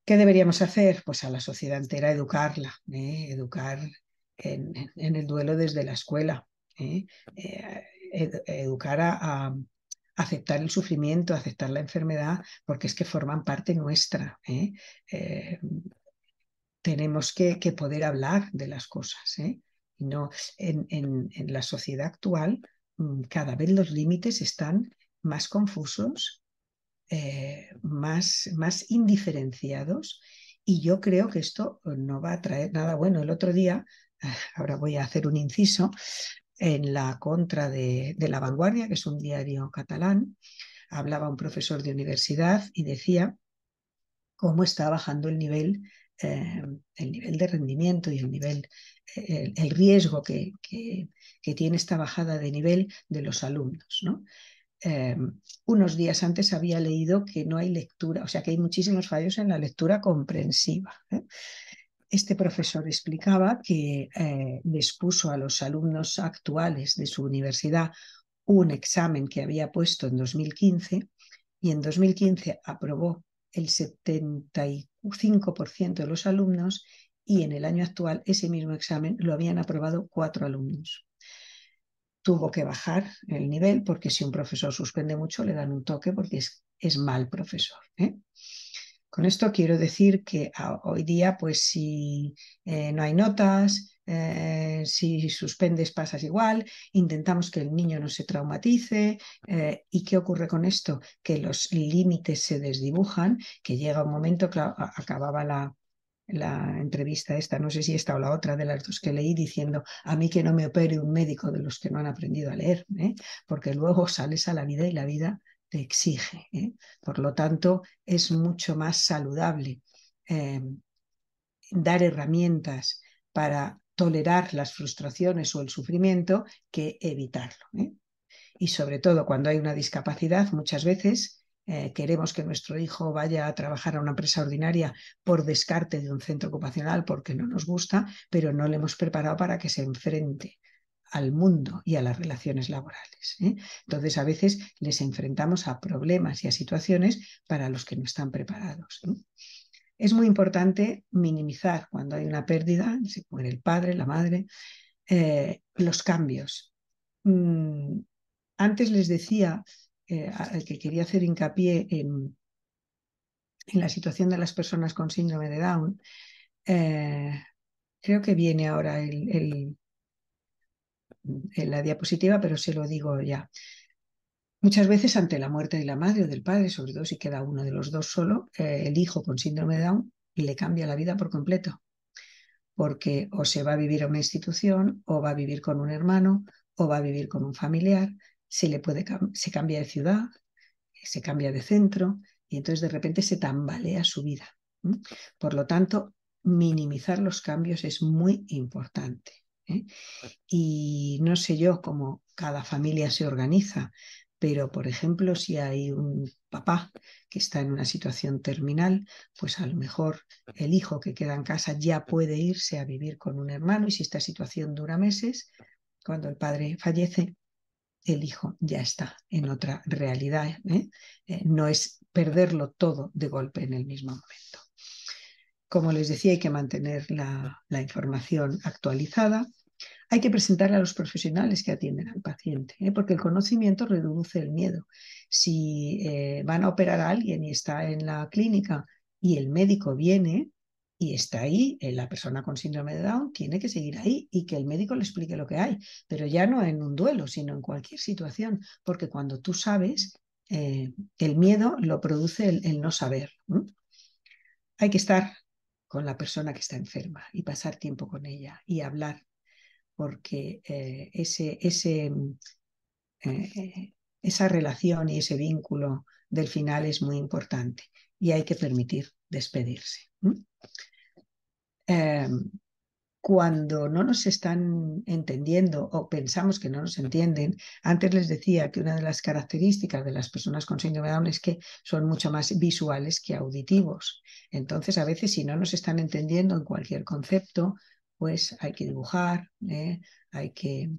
¿Qué deberíamos hacer? Pues a la sociedad entera educarla, educar en el duelo desde la escuela, ¿eh? Educar a aceptar el sufrimiento, aceptar la enfermedad, porque es que forman parte nuestra. Eh, Tenemos que poder hablar de las cosas. Y no, en la sociedad actual, cada vez los límites están más confusos, más indiferenciados, y yo creo que esto no va a traer nada bueno. El otro día, ahora voy a hacer un inciso, en la contra de La Vanguardia, que es un diario catalán, hablaba un profesor de universidad y decía cómo está bajando el nivel de rendimiento y el riesgo que tiene esta bajada de nivel de los alumnos, ¿no? eh, Unos días antes había leído que no hay lectura, o sea que hay muchísimos fallos en la lectura comprensiva. Este profesor explicaba que les puso a los alumnos actuales de su universidad un examen que había puesto en 2015, y en 2015 aprobó el 75% de los alumnos, y en el año actual ese mismo examen lo habían aprobado 4 alumnos. Tuvo que bajar el nivel, porque si un profesor suspende mucho le dan un toque porque es mal profesor. Con esto quiero decir que hoy día, pues si no hay notas, si suspendes pasas igual, intentamos que el niño no se traumatice. ¿Y qué ocurre con esto? Que los límites se desdibujan, que llega un momento, claro, acababa la entrevista esta, no sé si esta o la otra de las dos que leí, diciendo, a mí que no me opere un médico de los que no han aprendido a leer, porque luego sales a la vida y la vida te exige. Por lo tanto, es mucho más saludable eh, dar herramientas para tolerar las frustraciones o el sufrimiento que evitarlo. Y sobre todo cuando hay una discapacidad, muchas veces queremos que nuestro hijo vaya a trabajar a una empresa ordinaria por descarte de un centro ocupacional porque no nos gusta, pero no le hemos preparado para que se enfrente al mundo y a las relaciones laborales. Entonces, a veces les enfrentamos a problemas y a situaciones para los que no están preparados. Es muy importante minimizar cuando hay una pérdida, se muere el padre, la madre, los cambios. Antes les decía que quería hacer hincapié en la situación de las personas con síndrome de Down. Creo que viene ahora la diapositiva, pero se lo digo ya. Muchas veces ante la muerte de la madre o del padre, sobre todo si queda uno de los dos solo, el hijo con síndrome de Down le cambia la vida por completo, porque o se va a vivir a una institución, o va a vivir con un hermano, o va a vivir con un familiar, se cambia de ciudad, se cambia de centro, y entonces de repente se tambalea su vida. Por lo tanto, minimizar los cambios es muy importante. Y no sé yo cómo cada familia se organiza, pero por ejemplo, si hay un papá que está en una situación terminal, pues a lo mejor el hijo que queda en casa ya puede irse a vivir con un hermano, y si esta situación dura meses, cuando el padre fallece, el hijo ya está en otra realidad. No es perderlo todo de golpe en el mismo momento. Como les decía, hay que mantener la información actualizada. Hay que presentarla a los profesionales que atienden al paciente, porque el conocimiento reduce el miedo. Si van a operar a alguien y está en la clínica y el médico viene y está ahí, la persona con síndrome de Down tiene que seguir ahí y que el médico le explique lo que hay, pero ya no en un duelo, sino en cualquier situación, porque cuando tú sabes, el miedo lo produce el no saber. Hay que estar con la persona que está enferma y pasar tiempo con ella y hablar, porque esa relación y ese vínculo del final es muy importante y hay que permitir despedirse. Cuando no nos están entendiendo o pensamos que no nos entienden, antes les decía que una de las características de las personas con síndrome de Down es que son mucho más visuales que auditivos. Entonces, a veces, si no nos están entendiendo en cualquier concepto, pues hay que dibujar, hay que,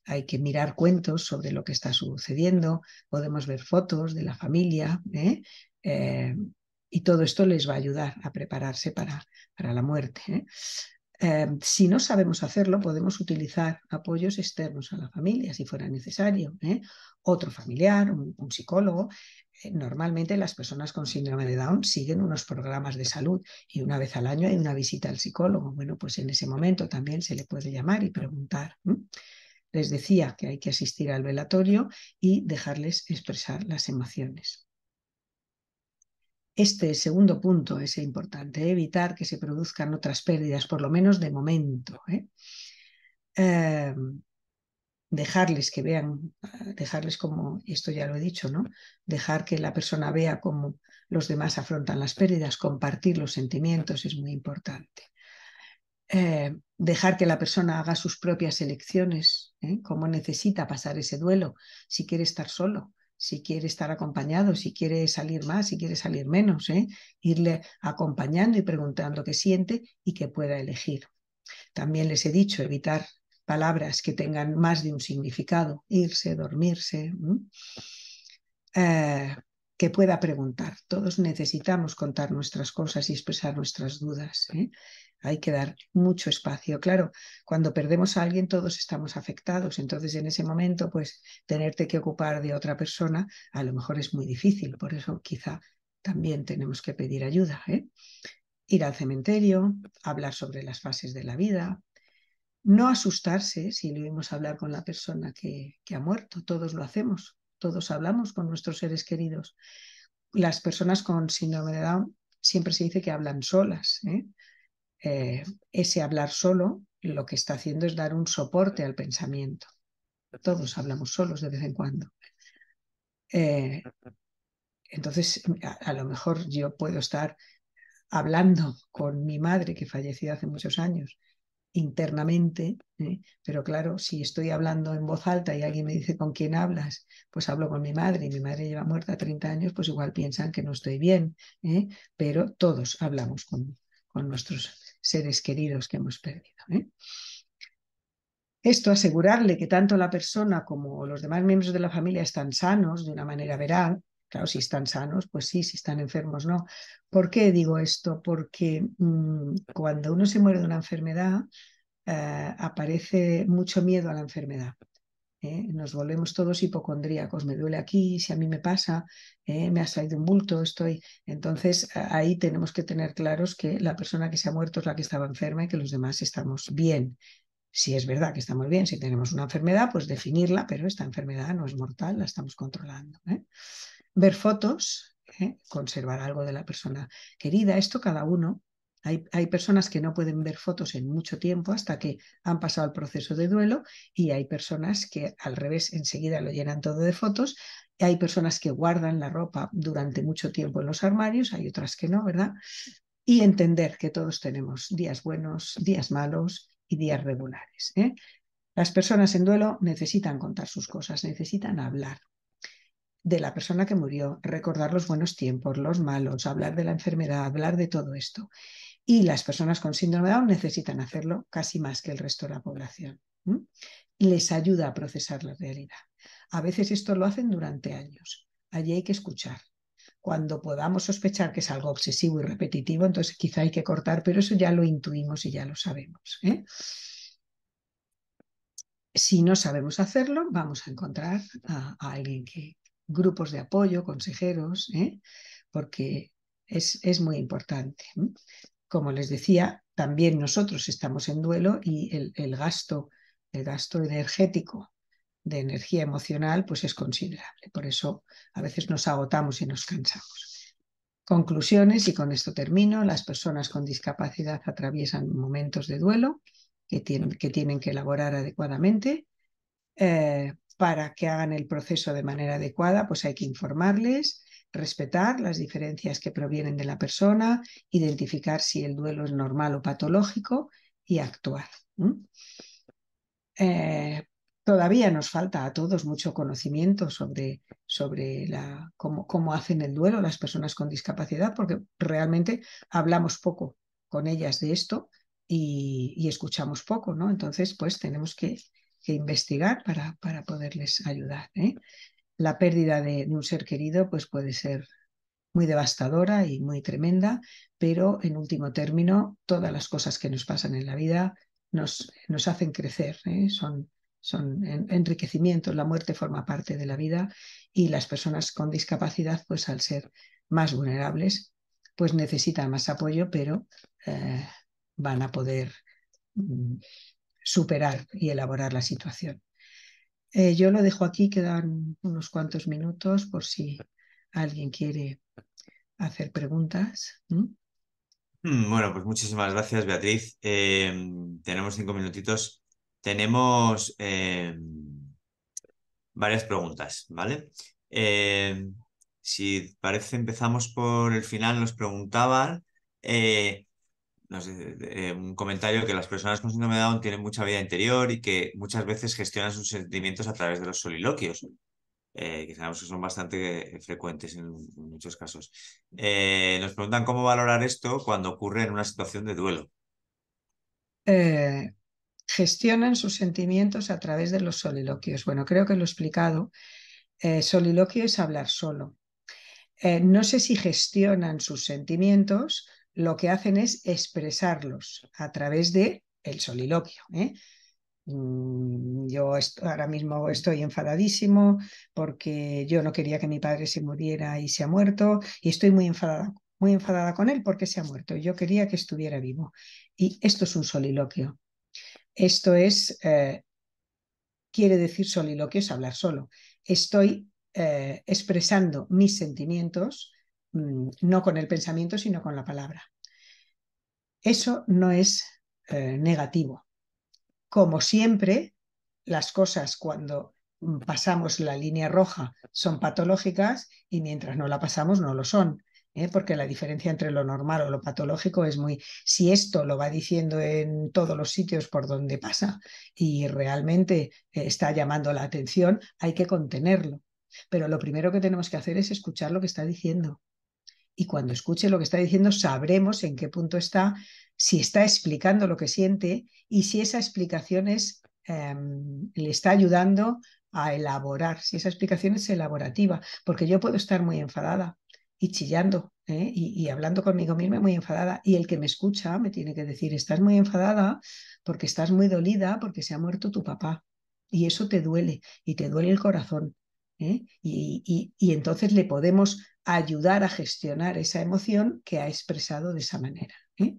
hay que mirar cuentos sobre lo que está sucediendo, podemos ver fotos de la familia, y todo esto les va a ayudar a prepararse para la muerte. Si no sabemos hacerlo, podemos utilizar apoyos externos a la familia, si fuera necesario. Otro familiar, un psicólogo. Normalmente las personas con síndrome de Down siguen unos programas de salud y una vez al año hay una visita al psicólogo. Bueno, pues en ese momento también se le puede llamar y preguntar. Les decía que hay que asistir al velatorio y dejarles expresar las emociones. Este segundo punto es importante, evitar que se produzcan otras pérdidas, por lo menos de momento. Dejarles que vean, dejarles como, y esto ya lo he dicho, ¿no? Dejar que la persona vea cómo los demás afrontan las pérdidas, compartir los sentimientos es muy importante. Dejar que la persona haga sus propias elecciones, cómo necesita pasar ese duelo, si quiere estar solo, si quiere estar acompañado, si quiere salir más, si quiere salir menos, irle acompañando y preguntando qué siente y que pueda elegir. También les he dicho evitar palabras que tengan más de un significado, irse, dormirse, que pueda preguntar. Todos necesitamos contar nuestras cosas y expresar nuestras dudas. Hay que dar mucho espacio. Claro, cuando perdemos a alguien todos estamos afectados, entonces en ese momento pues tenerte que ocupar de otra persona a lo mejor es muy difícil, por eso quizá también tenemos que pedir ayuda. Ir al cementerio, hablar sobre las fases de la vida, no asustarse si le oímos hablar con la persona que ha muerto, todos lo hacemos, todos hablamos con nuestros seres queridos. Las personas con síndrome de Down siempre se dice que hablan solas. Ese hablar solo lo que está haciendo es dar un soporte al pensamiento. Todos hablamos solos de vez en cuando. Entonces, a lo mejor yo puedo estar hablando con mi madre, que falleció hace muchos años, internamente, pero claro, si estoy hablando en voz alta y alguien me dice con quién hablas, pues hablo con mi madre y mi madre lleva muerta 30 años, pues igual piensan que no estoy bien, pero todos hablamos con nuestros seres queridos que hemos perdido. Esto, asegurarle que tanto la persona como los demás miembros de la familia están sanos de una manera veraz. Claro, si están sanos, pues sí, si están enfermos, no. ¿Por qué digo esto? Porque cuando uno se muere de una enfermedad, aparece mucho miedo a la enfermedad. Nos volvemos todos hipocondríacos. Me duele aquí, si a mí me pasa, me ha salido un bulto, estoy. Entonces, ahí tenemos que tener claros que la persona que se ha muerto es la que estaba enferma y que los demás estamos bien. Si es verdad que estamos bien, si tenemos una enfermedad, pues definirla, pero esta enfermedad no es mortal, la estamos controlando. Ver fotos, conservar algo de la persona querida, esto cada uno. Hay personas que no pueden ver fotos en mucho tiempo hasta que han pasado el proceso de duelo y hay personas que al revés enseguida lo llenan todo de fotos. Hay personas que guardan la ropa durante mucho tiempo en los armarios, hay otras que no, ¿verdad? Y entender que todos tenemos días buenos, días malos y días regulares. Las personas en duelo necesitan contar sus cosas, necesitan hablar de la persona que murió, recordar los buenos tiempos, los malos, hablar de la enfermedad, hablar de todo esto. Y las personas con síndrome de Down necesitan hacerlo casi más que el resto de la población. Les ayuda a procesar la realidad. A veces esto lo hacen durante años. Allí hay que escuchar. Cuando podamos sospechar que es algo obsesivo y repetitivo, entonces quizá hay que cortar, pero eso ya lo intuimos y ya lo sabemos. Si no sabemos hacerlo, vamos a encontrar a alguien grupos de apoyo, consejeros, porque es muy importante. como les decía, también nosotros estamos en duelo y el gasto energético de energía emocional pues es considerable. Por eso a veces nos agotamos y nos cansamos. Conclusiones, y con esto termino: las personas con discapacidad atraviesan momentos de duelo que tienen que elaborar adecuadamente. Para que hagan el proceso de manera adecuada, pues hay que informarles, respetar las diferencias que provienen de la persona, identificar si el duelo es normal o patológico y actuar. Eh, Todavía nos falta a todos mucho conocimiento sobre cómo hacen el duelo las personas con discapacidad, porque realmente hablamos poco con ellas de esto y escuchamos poco, ¿no? Entonces, pues tenemos que investigar para poderles ayudar, ¿eh? La pérdida de un ser querido pues puede ser muy devastadora y muy tremenda, pero en último término, todas las cosas que nos pasan en la vida nos hacen crecer, ¿eh? Son enriquecimientos. La muerte forma parte de la vida y las personas con discapacidad, pues al ser más vulnerables, pues necesitan más apoyo, pero eh, van a poder mm, superar y elaborar la situación. Yo lo dejo aquí, quedan unos cuantos minutos por si alguien quiere hacer preguntas. Bueno, pues muchísimas gracias, Beatriz. Tenemos 5 minutitos. Tenemos varias preguntas, ¿vale? Eh, si parece, empezamos por el final. Nos preguntaban, eh, no sé, un comentario, que las personas con síndrome de Down tienen mucha vida interior y que muchas veces gestionan sus sentimientos a través de los soliloquios, que sabemos que son bastante frecuentes en muchos casos. Nos preguntan cómo valorar esto cuando ocurre en una situación de duelo. Eh, Gestionan sus sentimientos a través de los soliloquios. Bueno, creo que lo he explicado. Soliloquio es hablar solo. No sé si gestionan sus sentimientos, lo que hacen es expresarlos a través de el soliloquio, ¿eh? Yo ahora mismo estoy enfadadísimo porque yo no quería que mi padre se muriera y se ha muerto, y estoy muy enfadada con él porque se ha muerto. Yo quería que estuviera vivo. Y esto es un soliloquio. Esto quiere decir soliloquio es hablar solo. Estoy expresando mis sentimientos, no con el pensamiento, sino con la palabra. Eso no es negativo. Como siempre, las cosas cuando pasamos la línea roja son patológicas y mientras no la pasamos no lo son, ¿eh? Porque la diferencia entre lo normal o lo patológico es muy... Si esto lo va diciendo en todos los sitios por donde pasa y realmente está llamando la atención, hay que contenerlo. Pero lo primero que tenemos que hacer es escuchar lo que está diciendo. Y cuando escuche lo que está diciendo, sabremos en qué punto está, si está explicando lo que siente y si esa explicación le está ayudando a elaborar, si esa explicación es elaborativa, porque yo puedo estar muy enfadada y chillando, y hablando conmigo misma muy enfadada, y el que me escucha me tiene que decir: estás muy enfadada porque estás muy dolida porque se ha muerto tu papá y eso te duele y te duele el corazón, ¿eh? Y entonces le podemos ayudar a gestionar esa emoción que ha expresado de esa manera, ¿eh?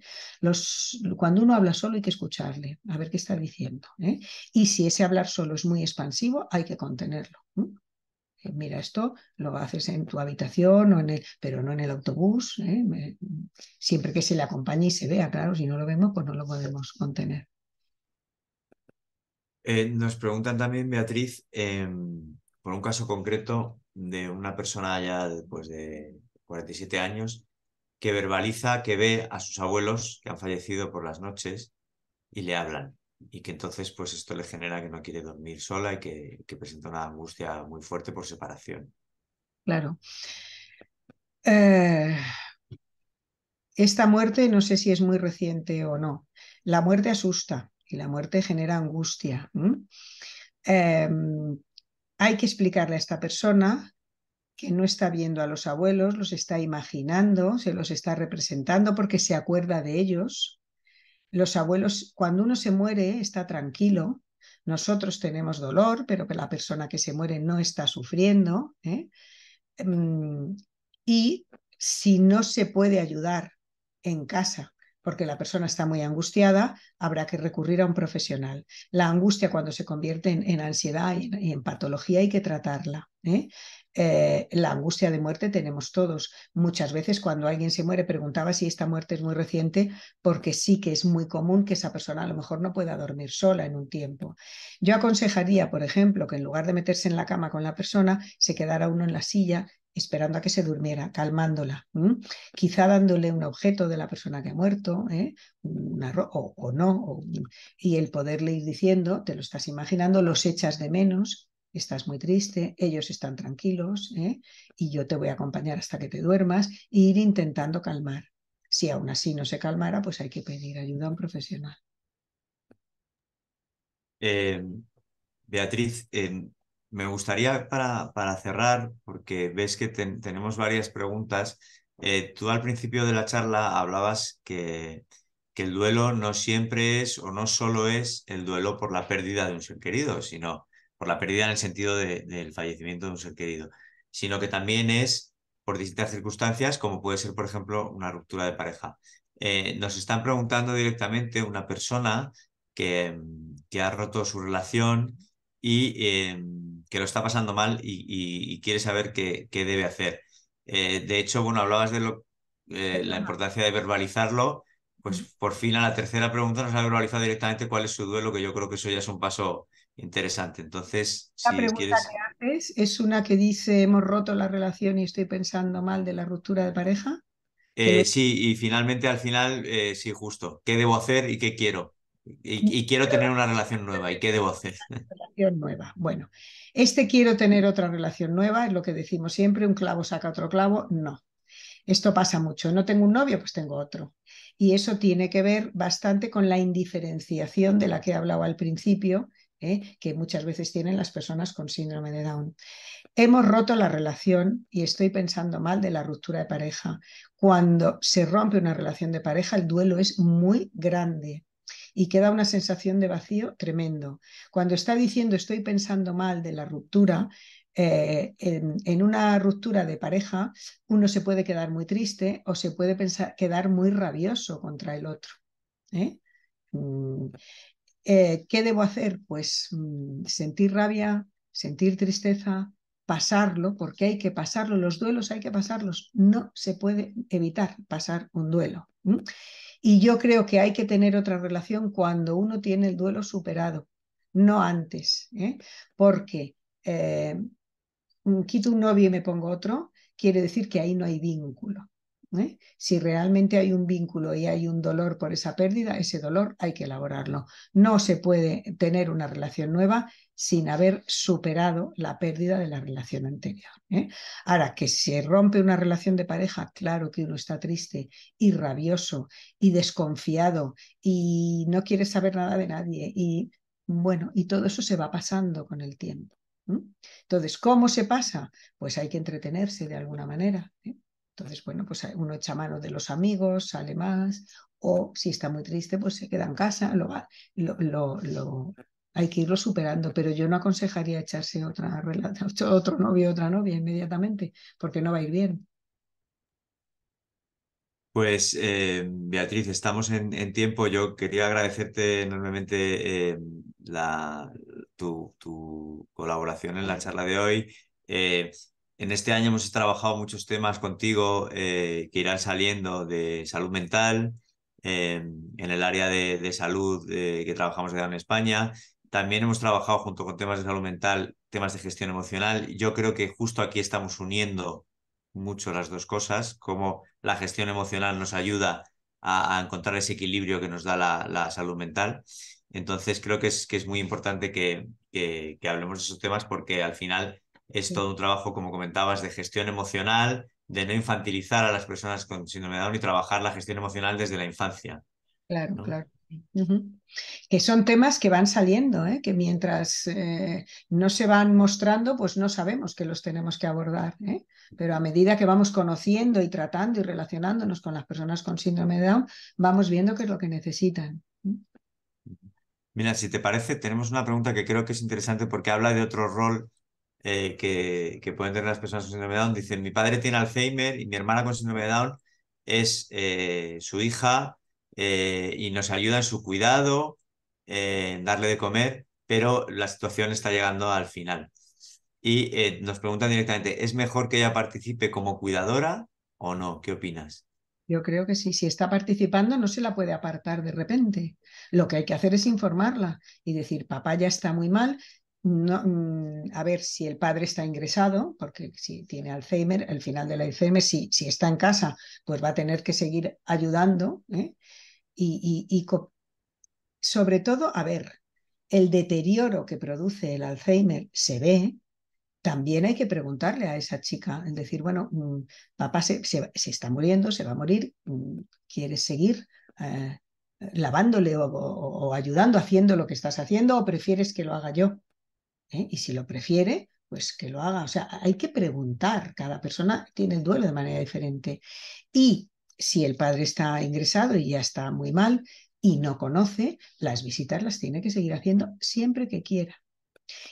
Cuando uno habla solo hay que escucharle, a ver qué está diciendo, ¿eh? Y si ese hablar solo es muy expansivo, hay que contenerlo, ¿eh? Mira, esto lo haces en tu habitación pero no en el autobús, ¿eh? Siempre que se le acompañe y se vea, claro, si no lo vemos, pues no lo podemos contener. Nos preguntan también, Beatriz, por un caso concreto de una persona ya después de 47 años que verbaliza que ve a sus abuelos que han fallecido por las noches y le hablan. Y que entonces pues esto le genera que no quiere dormir sola y que presenta una angustia muy fuerte por separación. Claro. Eh, Esta muerte no sé si es muy reciente o no. La muerte asusta y la muerte genera angustia. Eh, Hay que explicarle a esta persona que no está viendo a los abuelos, los está imaginando, se los está representando porque se acuerda de ellos. Los abuelos, cuando uno se muere, está tranquilo. Nosotros tenemos dolor, pero que la persona que se muere no está sufriendo, ¿eh? Y si no se puede ayudar en casa porque la persona está muy angustiada, habrá que recurrir a un profesional. La angustia cuando se convierte en ansiedad y en patología hay que tratarla. La angustia de muerte tenemos todos. Muchas veces cuando alguien se muere, preguntaba si esta muerte es muy reciente, porque sí que es muy común que esa persona a lo mejor no pueda dormir sola en un tiempo. Yo aconsejaría, por ejemplo, que en lugar de meterse en la cama con la persona, se quedara uno en la silla esperando a que se durmiera, calmándola, quizá dándole un objeto de la persona que ha muerto, o no, y el poderle ir diciendo, te lo estás imaginando, los echas de menos, estás muy triste, ellos están tranquilos, y yo te voy a acompañar hasta que te duermas, e ir intentando calmar. Si aún así no se calmara, pues hay que pedir ayuda a un profesional. Eh, Beatriz, me gustaría para cerrar, porque ves que tenemos varias preguntas. Tú al principio de la charla hablabas que el duelo no siempre es o no solo es el duelo por la pérdida de un ser querido, sino por la pérdida en el sentido del fallecimiento de un ser querido, sino que también es por distintas circunstancias, como puede ser, por ejemplo, una ruptura de pareja. Nos están preguntando directamente una persona que ha roto su relación y que lo está pasando mal y quiere saber qué debe hacer. De hecho, bueno, hablabas de la Perdona. importancia de verbalizarlo, pues por fin a la tercera pregunta nos ha verbalizado directamente cuál es su duelo, que yo creo que eso ya es un paso interesante. Entonces, La si pregunta quieres... que haces es una que dice, hemos roto la relación y estoy pensando mal de la ruptura de pareja, que lo Sí, y finalmente al final, sí, justo, ¿qué debo hacer y qué quiero? Y quiero tener una relación nueva, ¿y qué debo hacer? relación nueva. Bueno, este quiero tener otra relación nueva, es lo que decimos siempre, un clavo saca otro clavo, no. Esto pasa mucho. No tengo un novio, pues tengo otro. Y eso tiene que ver bastante con la indiferenciación de la que he hablado al principio, que muchas veces tienen las personas con síndrome de Down. Hemos roto la relación y estoy pensando mal de la ruptura de pareja. Cuando se rompe una relación de pareja, el duelo es muy grande y queda una sensación de vacío tremendo. Cuando está diciendo estoy pensando mal de la ruptura, en una ruptura de pareja, uno se puede quedar muy triste o se puede quedar muy rabioso contra el otro. ¿eh? Mm, ¿Qué debo hacer? Pues sentir rabia, sentir tristeza, pasarlo, porque hay que pasarlo, los duelos hay que pasarlos, no se puede evitar pasar un duelo. Y yo creo que hay que tener otra relación cuando uno tiene el duelo superado, no antes, porque quito un novio y me pongo otro, quiere decir que ahí no hay vínculo. Si realmente hay un vínculo y hay un dolor por esa pérdida, ese dolor hay que elaborarlo. No se puede tener una relación nueva sin haber superado la pérdida de la relación anterior. Ahora, que se rompe una relación de pareja, claro que uno está triste y rabioso y desconfiado y no quiere saber nada de nadie y bueno, y todo eso se va pasando con el tiempo. Entonces, ¿cómo se pasa? Pues hay que entretenerse de alguna manera. Entonces, bueno, pues uno echa mano de los amigos, sale más, o si está muy triste, pues se queda en casa, hay que irlo superando, pero yo no aconsejaría echarse otro novio, otra novia inmediatamente, porque no va a ir bien. Pues Beatriz, estamos en tiempo. Yo quería agradecerte enormemente tu colaboración en la charla de hoy. En este año hemos trabajado muchos temas contigo que irán saliendo de salud mental, en el área de salud que trabajamos en España. También hemos trabajado junto con temas de salud mental, temas de gestión emocional. Yo creo que justo aquí estamos uniendo mucho las dos cosas, como la gestión emocional nos ayuda a encontrar ese equilibrio que nos da la salud mental. Entonces creo que es muy importante que hablemos de esos temas porque al final es Sí, todo un trabajo, como comentabas, de gestión emocional, de no infantilizar a las personas con síndrome de Down y trabajar la gestión emocional desde la infancia, claro, ¿no? claro. Ujú. Que son temas que van saliendo, que mientras no se van mostrando, pues no sabemos que los tenemos que abordar, pero a medida que vamos conociendo y tratando y relacionándonos con las personas con síndrome de Down, vamos viendo qué es lo que necesitan. Mira, si te parece, tenemos una pregunta que creo que es interesante porque habla de otro rol que pueden tener las personas con síndrome de Down. Dicen, mi padre tiene Alzheimer y mi hermana con síndrome de Down es su hija y nos ayuda en su cuidado, en darle de comer, pero la situación está llegando al final. Y nos preguntan directamente, ¿es mejor que ella participe como cuidadora o no? ¿Qué opinas? Yo creo que sí, si está participando no se la puede apartar de repente. Lo que hay que hacer es informarla y decir, papá ya está muy mal. No, a ver si el padre está ingresado, porque si tiene Alzheimer, el final del Alzheimer, si está en casa, pues va a tener que seguir ayudando, ¿eh? Y sobre todo, a ver, el deterioro que produce el Alzheimer se ve. También hay que preguntarle a esa chica, es decir, bueno, papá se está muriendo, se va a morir, ¿quieres seguir lavándole o ayudando, haciendo lo que estás haciendo o prefieres que lo haga yo? Y si lo prefiere, pues que lo haga. O sea, hay que preguntar, cada persona tiene el duelo de manera diferente. Y si el padre está ingresado y ya está muy mal y no conoce, las visitas las tiene que seguir haciendo siempre que quiera.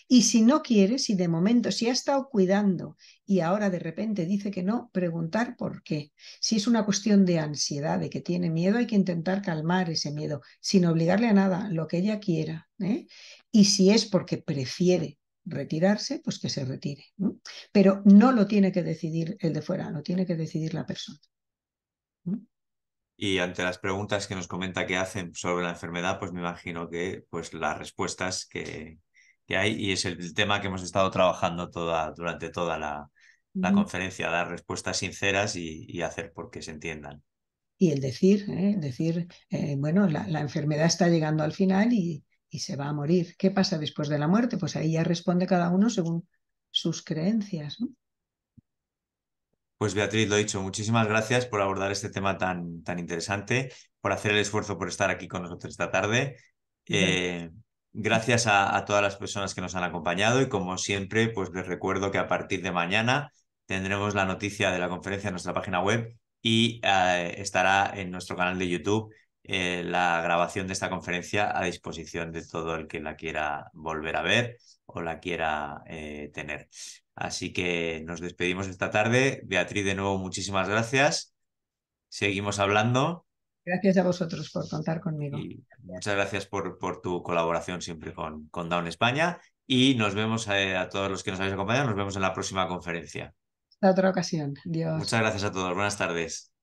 Y si no quiere, si de momento, si ha estado cuidando y ahora de repente dice que no, preguntar por qué. Si es una cuestión de ansiedad, de que tiene miedo, hay que intentar calmar ese miedo, sin obligarle a nada, lo que ella quiera, ¿eh? Y si es porque prefiere retirarse, pues que se retire, ¿no? Pero no lo tiene que decidir el de fuera, lo tiene que decidir la persona, ¿no? Y ante las preguntas que nos comenta que hacen sobre la enfermedad, pues me imagino que pues las respuestas que hay, y es el tema que hemos estado trabajando durante toda la conferencia, dar respuestas sinceras y hacer porque se entiendan. Y el decir, bueno, la enfermedad está llegando al final y se va a morir. ¿Qué pasa después de la muerte? Pues ahí ya responde cada uno según sus creencias, ¿no? Pues Beatriz, lo dicho, muchísimas gracias por abordar este tema tan interesante, por hacer el esfuerzo por estar aquí con nosotros esta tarde. Eh, Gracias a todas las personas que nos han acompañado y como siempre, pues les recuerdo que a partir de mañana tendremos la noticia de la conferencia en nuestra página web y estará en nuestro canal de YouTube la grabación de esta conferencia a disposición de todo el que la quiera volver a ver o la quiera tener. Así que nos despedimos esta tarde. Beatriz, de nuevo, muchísimas gracias. Seguimos hablando Gracias a vosotros por contar conmigo. y muchas gracias por tu colaboración siempre con Down España. Y nos vemos a todos los que nos habéis acompañado. Nos vemos en la próxima conferencia. Hasta otra ocasión. Muchas Dios. gracias a todos. Buenas tardes.